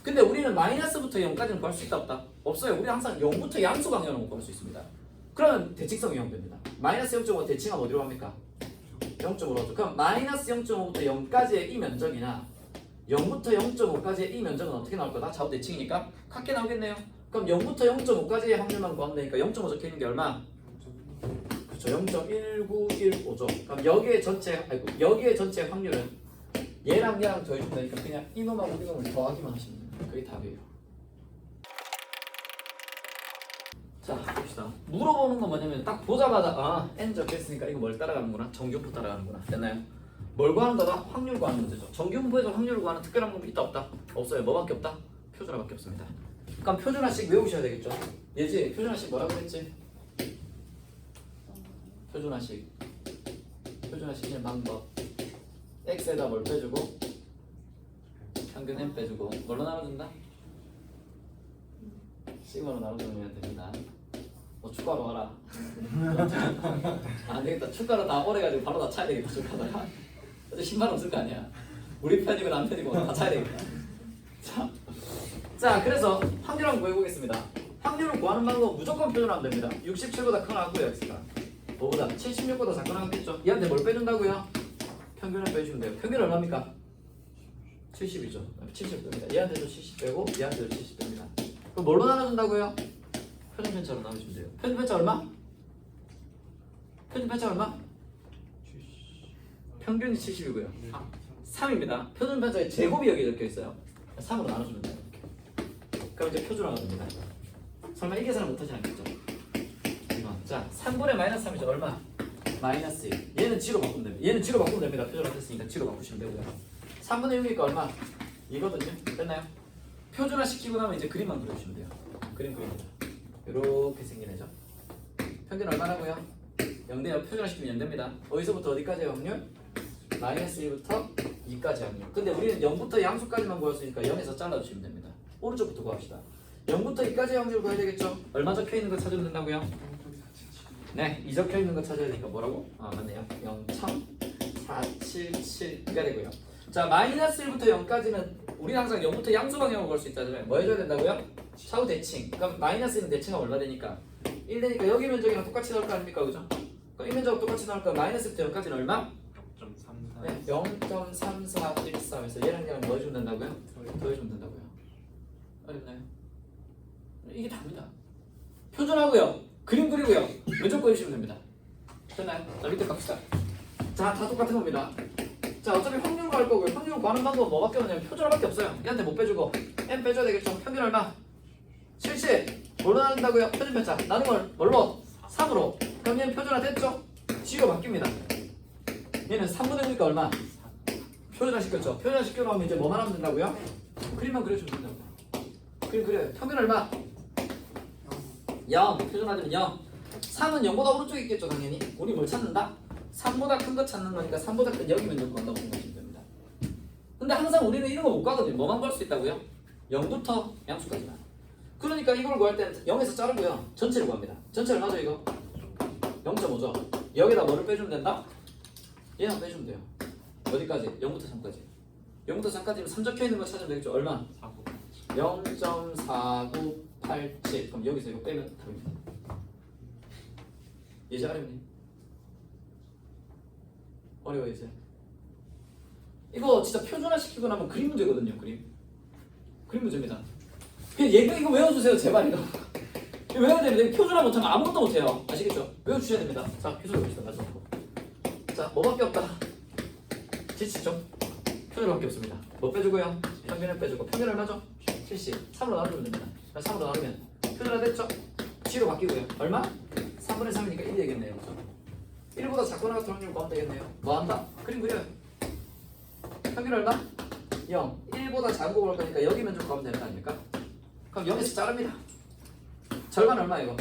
근데 우리는 마이너스부터 0까지는 구할 수 있다 없다? 없어요. 우리 항상 0부터 양수 방향으로 구할 수 있습니다. 그러면 대칭성이 이용됩니다. 마이너스 0.5 대칭하면 어디로 갑니까? 0.5로. 그럼 마이너스 0.5부터 0까지의 이 면적이나 0부터 0.5까지의 이 면적은 어떻게 나올 거다? 좌우 대칭이니까 같게 나오겠네요. 그럼 0부터 0.5까지의 확률만 구하면 되니까 0.5 적혀 있는 게 얼마? 그렇죠. 0.1915죠. 그럼 여기에 전체 확률은 얘랑 얘랑 더해주면 되니까 그냥 이놈하고 이놈을 더하기만 하시면 됩니다. 그게 답이에요. 자, 봅시다. 물어보는 건 뭐냐면 딱 보자마자 아, n 적혀있으니까 이거 뭘 따라가는구나. 정규분포 따라가는구나. 됐나요? 뭘 구하는 거다? 확률 구하는 문제죠. 정규분포에서 확률을 구하는 특별한 방법이 있다 없다? 없어요. 뭐밖에 없다? 표준화밖에 없습니다. 그럼 표준화식 외우셔야 되겠죠. 예지? 표준화식 뭐라고 했지? 표준화식의 방법. x에다 뭘 빼주고 평균 n 빼주고 뭘로 나눠준다? 시그마로 나눠주면 됩니다. 너 축가로 와라. 안 되겠다. 축가로 다 오래가지고 바로 다 차야 되겠다. 축가다가 어제 10만 원 쓸 거 아니야. 우리 편이고 남 편이고 다 차야 되겠다. 자, 그래서 확률 한번 구해보겠습니다. 확률을 구하는 방법 무조건 표준화하면 됩니다. 67보다 크거나 같고요. x가 뭐보다 76보다 작거나 같겠죠. 얘한테 뭘 빼준다고요? 평균을 빼주면 돼요. 평균 얼마입니까? 70이죠. 70 뺍니다. 얘한테도 70 빼고 얘한테도 70 뺍니다. 그럼 뭘로 나눠준다고요? 표준 편차로 나눠주면 돼요. 표준 편차 얼마? 표준 편차 얼마? 평균이 70이고요. 3입니다. 표준 편차의 제곱이 여기 적혀 있어요. 3으로 나눠주면 돼요. 이렇게. 그럼 이제 표준화가 됩니다. 설마 이 계산을 못하지 않겠죠? 이거. 자, 3분의 마이너스 3이죠. 얼마? 마이너스 1. 얘는 G로 바꾸면 됩니다. 얘는 G로 바꾸면 됩니다. 표준화 됐으니까 G로 바꾸시면 되고요. 3분의 6이니까 얼마? 이거든요. 됐나요? 표준화 시키고 나면 이제 그림만 그려주시면 돼요. 그림 그립니다. 이렇게 생긴 애죠. 평균 얼마라고요? 0대요. 표준화 시키면 0 됩니다. 어디서부터 어디까지의 확률? 마이너스 1부터 2까지 확률. 근데 우리는 0부터 양수까지만 구했으니까 0에서 잘라주시면 됩니다. 오른쪽부터 구합시다. 0부터 2까지의 확률 구해야 되겠죠? 얼마 적혀 있는 거 찾으면 된다고요? 네, 이 적혀 있는 거 찾아야 되니까 뭐라고? 아 맞네요. 0.477가 되고요. 자, 마이너스 1부터 0까지는 우리는 항상 0부터 양수 방향으로 걸 수 있다잖아요. 뭐 해줘야 된다고요? 차후 대칭. 그럼 마이너스 1은 대칭하면 얼마 되니까? 1 되니까 여기 면적이랑 똑같이 나올 거 아닙니까? 그죠? 그럼 이 면적하고 똑같이 나올 거 마이너스 1부터 0까지는 얼마? 0.34. 네, 0.3413에서 얘랑 얘랑 뭐 해주면 된다고요? 더해주면 된다고요. 어렵나요? 이게 답니다. 표준하고요. 그림 그리고요. 면적 보여주시면 됩니다. 됐나요? 자, 밑에 갑시다. 자, 다 똑같은 겁니다. 자, 어차피 확률 구할 거고요. 확률 구하는 방법은 뭐밖에 없냐면 표준화밖에 없어요. 얘한테 못 빼주고 m 빼줘야 되겠죠. 평균 얼마? 70. 뭘로 나눈다고요? 표준 편차. 나눈 걸 뭘로? 3으로. 그럼 얘는 표준화 됐죠? G로 바뀝니다. 얘는 3분의 9니까 얼마? 표준화 시켰죠. 표준화 시켜놓으면 이제 뭐만 하면 된다고요? 그림만 그려주면 된다고요. 그림 그려요. 평균 얼마? 0. 표준화되면 0. 3은 0보다 오른쪽에 있겠죠 당연히. 우리 뭘 찾는다? 3보다 큰 거 찾는 거니까 3보다 큰 여기 면적 구한다고 생각하시면 됩니다. 근데 항상 우리는 이런 거 못 가거든요. 뭐만 구할 수 있다고요? 0부터 양수까지만. 그러니까 이걸 구할 때는 0에서 자르고요. 전체를 구합니다. 전체 얼마죠 이거? 0.5죠. 여기다 뭐를 빼주면 된다? 얘만 빼주면 돼요. 어디까지? 0부터 3까지. 0부터 3까지면 3 적혀 있는 거 찾으면 되겠죠. 얼마? 0.4987. 그럼 여기서 이거 빼면 답입니다. 이제 어렵니? 어려워 이제. 이거 진짜 표준화 시키고 나면 그림 문제거든요. 그림 문제입니다. 그냥 이거 외워주세요 제발. 이거 외워야 됩니다. 표준화 못하면 아무것도 못해요. 아시겠죠? 외워주셔야 됩니다. 자, 표준화 봅시다. 마지막으로. 자, 뭐밖에 없다. 지치죠? 표준화밖에 없습니다. 뭐 빼주고요? 평균을 빼주고. 평균 얼마죠? 70. 3으로 나누면 됩니다. 3으로 나누면 표준화 됐죠? G로 바뀌고요. 얼마? 3분의 3이니까 1이 되겠네요. 그죠? 1보다 작거나 같은 확률 구하면 되겠네요. 뭐 한다? 그림 그려요. 평균 얼마? 0. 1보다 작은 거 볼 거니까 여기 면적 구하면 되는 거 아닙니까? 그럼 0에서 자릅니다. 절반 얼마 이거?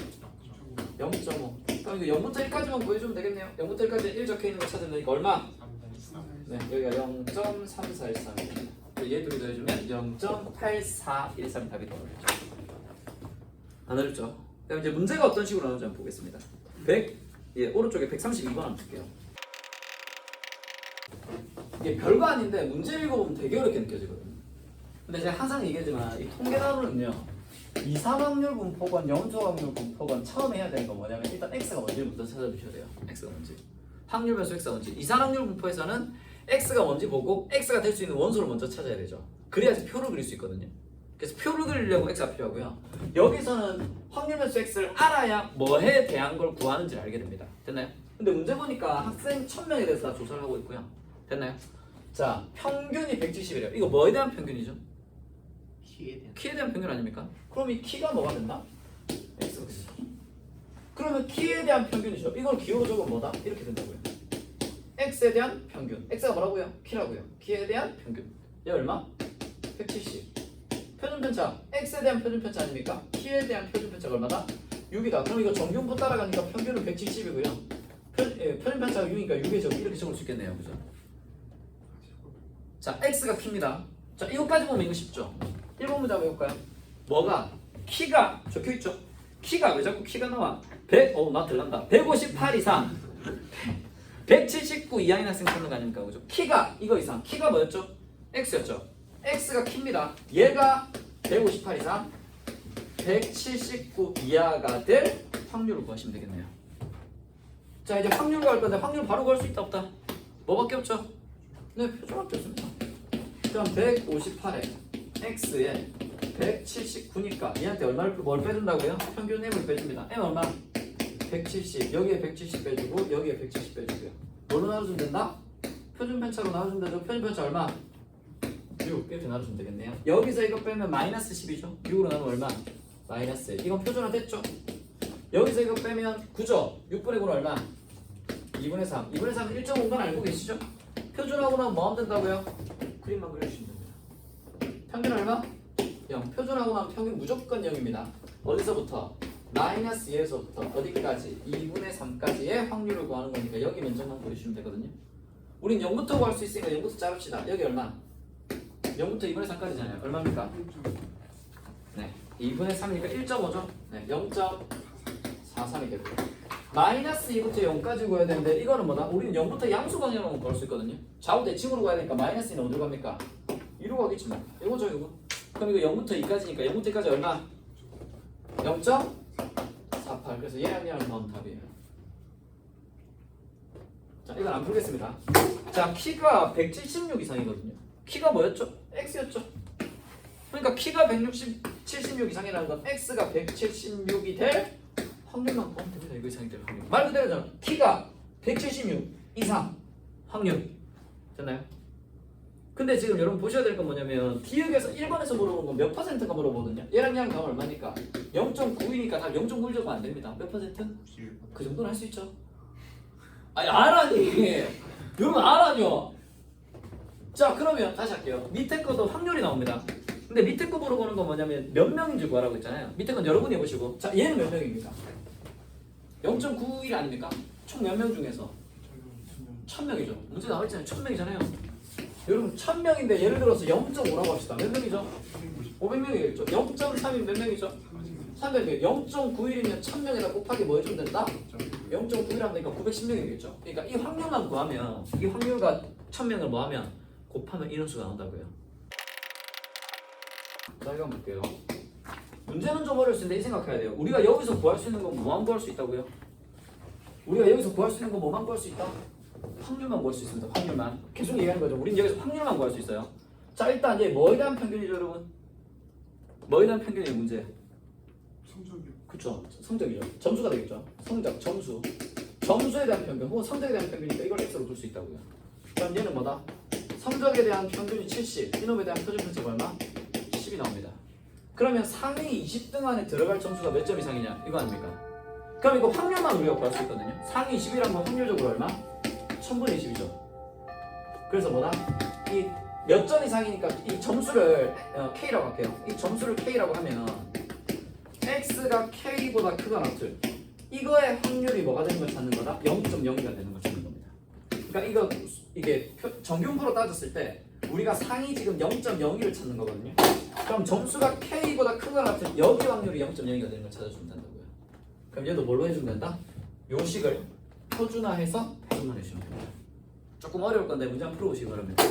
0.5. 그럼 이거 0부터 1까지만 구해주면 되겠네요. 0부터 1까지 1 적혀 있는 거 찾으면 되니까 얼마? 네, 여기가 0.3413입니다. 얘 둘이 더해주면 0.8413이 답이 나오겠죠. 안 어렵죠? 그럼 이제 문제가 어떤 식으로 나오는지 한번 보겠습니다. 100, 예, 오른쪽에 132번 한번 볼게요. 이게 별거 아닌데 문제 읽어보면 되게 어렵게 느껴지거든요. 근데 제가 항상 얘기하지만 이 통계나루는요 2, 3확률 분포건, 0조 확률 분포건 처음에 해야 되는 건 뭐냐면 일단 X가 뭔지부터 찾아주셔야 돼요. X가 뭔지. 확률 변수 X가 뭔지. 2, 3확률 분포에서는 X가 뭔지 보고 X가 될 수 있는 원소를 먼저 찾아야 되죠. 그래야지 표를 그릴 수 있거든요. 그래서 표를 그리려고 X가 필요하고요. 여기서는 확률 변수 X를 알아야 뭐에 대한 걸 구하는지를 알게 됩니다. 됐나요? 근데 문제 보니까 학생 1000명에 대해서 다 조사를 하고 있고요. 됐나요? 자, 평균이 170이래요. 이거 뭐에 대한 평균이죠? 키에 대한 평균 아닙니까? 그럼 이 키가 뭐가 된다? X가 된다. 그러면 키에 대한 평균이죠. 이걸 기호로 적으면 뭐다? 이렇게 된다고요. X에 대한 평균. X가 뭐라고요? 키라고요. 키에 대한 평균. 얘 얼마? 170. 표준 편차. X에 대한 표준 편차 아닙니까? 키에 대한 표준 편차가 얼마다? 6이다. 그럼 이거 정규분포 따라가니까 평균은 170이고요. 표준 편차가 6이니까 6에 적 이렇게 적을 수 있겠네요. 그죠? 자, X가 키입니다. 자, 이거까지 보면 이거 쉽죠? 1번 문제 한번 해볼까요? 뭐가? 키가 적혀있죠? 키가 왜 자꾸 키가 나와? 100, 나 들란다. 158 이상 179 이하인 학생 찾는 거 아닙니까? 그죠? 키가 이거 이상. 키가 뭐였죠? X였죠? X가 키입니다. 얘가 158 이상 179 이하가 될 확률을 구하시면 되겠네요. 자, 이제 확률 구할 건데 확률 바로 구할 수 있다 없다? 뭐밖에 없죠? 네, 표준밖에 없습니다. 그럼 158에 X에 179니까 얘한테 뭘 빼준다고요? 평균 M을 빼줍니다. M 얼마? 170 여기에 170 빼주고 여기에 170 빼주고요. 뭘로 나눠주면 된다? 표준 편차로 나눠주면 되죠. 표준 편차 얼마? 6 이렇게 나눠주면 되겠네요. 여기서 이거 빼면 마이너스 10이죠. 6으로 나누면 얼마? 마이너스 1. 이건 표준화 됐죠? 여기서 이거 빼면 9죠? 6분의 9는 얼마? 2분의 3. 2분의 3은 1.5건 알고 계시죠? 표준하고 나면 뭐 하면 된다고요? 그림만 그려주시면 됩니다. 평균 얼마? 0. 표준하고 나면 평균 무조건 0입니다. 어디서부터? 마이너스 2에서부터 어디까지? 2분의 3까지의 확률을 구하는 거니까 여기 면적만 그려주시면 되거든요. 우린 0부터 구할 수 있으니까 0부터 자릅시다. 여기 얼마? 0부터 2분의 3까지잖아요. 얼마입니까? 네, 2분의 3이니까 1.5죠? 네, 0.43이 되고요. 마이너스 2부터 0까지 구해야 되는데 이거는 뭐다? 우리는 0부터 양수 방향으로 구할 수 있거든요. 좌우 대칭으로 가야 되니까 마이너스 2는 어디로 갑니까? 2로 가겠지 뭐. 이거죠 이거. 그럼 이거 0부터 2까지니까 0부터 2까지 얼마? 0.48. 그래서 얘랑 얘랑 넣으면 답이에요. 자, 이건 안 풀겠습니다. 자, 키가 176 이상이거든요. 키가 뭐였죠? X였죠. 그러니까 키가 176 이상이라는 건 X가 176이 될 확률만 보면 됩니다. 이거 이상이 될 확률. 말 그대로잖아. 키가 176 이상 확률. 됐나요? 근데 지금 여러분 보셔야 될 건 뭐냐면 디귿에서 1번에서 물어보는 건 몇 퍼센트가 물어보거든요. 얘랑 얘랑 다음 얼마니까? 0.9이니까 답 0.9를 적으면 안 됩니다. 몇 퍼센트? 그 정도는 할 수 있죠. 아니 알아니. 여러분 알아요. 자 그러면 다시 할게요. 밑에 것도 확률이 나옵니다. 근데 밑에 거 물어보는 건 뭐냐면 몇 명인지 구하라고 했잖아요. 밑에 건 여러분이 해보시고 자 얘는 몇 명입니까? 0.91 아닙니까? 총 몇 명 중에서 1000명이죠. 문제 나와있잖아요. 1000명이잖아요. 여러분 1000명인데 예를 들어서 0.5라고 합시다. 몇 명이죠? 500명이겠죠. 0.3이면 몇 명이죠? 300명. 0.91이면 1000명에다 곱하기 뭐 해주면 된다? 0.91 하니까 910명이겠죠. 그러니까 이 확률만 구하면 이 확률과 1000명을 뭐하면 곱하면 인원수가 나온다고요. 자 이거 한번 볼게요. 문제는 좀 어려울 수 있는데 이 생각해야 돼요. 우리가 여기서 구할 수 있는 건 뭐만 구할 수 있다고요? 우리가 여기서 구할 수 있는 건 뭐만 구할 수 있다? 확률만 구할 수 있습니다. 확률만. 계속 얘기하는 거죠. 우리는 여기서 확률만 구할 수 있어요. 자 일단 이제 뭐에 대한 평균이죠 여러분? 뭐에 대한 평균이 문제? 성적이요. 그쵸. 성적이죠. 점수가 되겠죠. 성적, 점수. 점수에 대한 평균 혹은 성적에 대한 평균이니까 이걸 X로 둘 수 있다고요. 그럼 얘는 뭐다? 성적에 대한 평균이 70, 이놈에 대한 표준 편차가 얼마? 10이 나옵니다. 그러면 상위 20등 안에 들어갈 점수가 몇 점 이상이냐? 이거 아닙니까? 그럼 이거 확률만 우리가 구할 수 있거든요. 상위 20이란 건 확률적으로 얼마? 1000분의 20이죠. 그래서 뭐다? 이 몇 점 이상이니까 이 점수를 K라고 할게요. 이 점수를 K라고 하면 X가 K보다 크거나 같을 이거의 확률이 뭐가 되는 걸 찾는 거다? 0.0이 되는 걸 찾는 겁니다. 그러니까 이게 정규분포로 따졌을 때 우리가 상위 지금 0.02를 찾는 거거든요. 그럼 점수가 K보다 크거나 같을 여기 확률이 0.02가 되는 걸 찾아주면 된다고요. 그럼 얘도 뭘로 해주면 된다? 요 식을 표준화해서 표준만 해주시면 됩니다. 조금 어려울 건데 문제 한번 풀어보시기 바랍니다.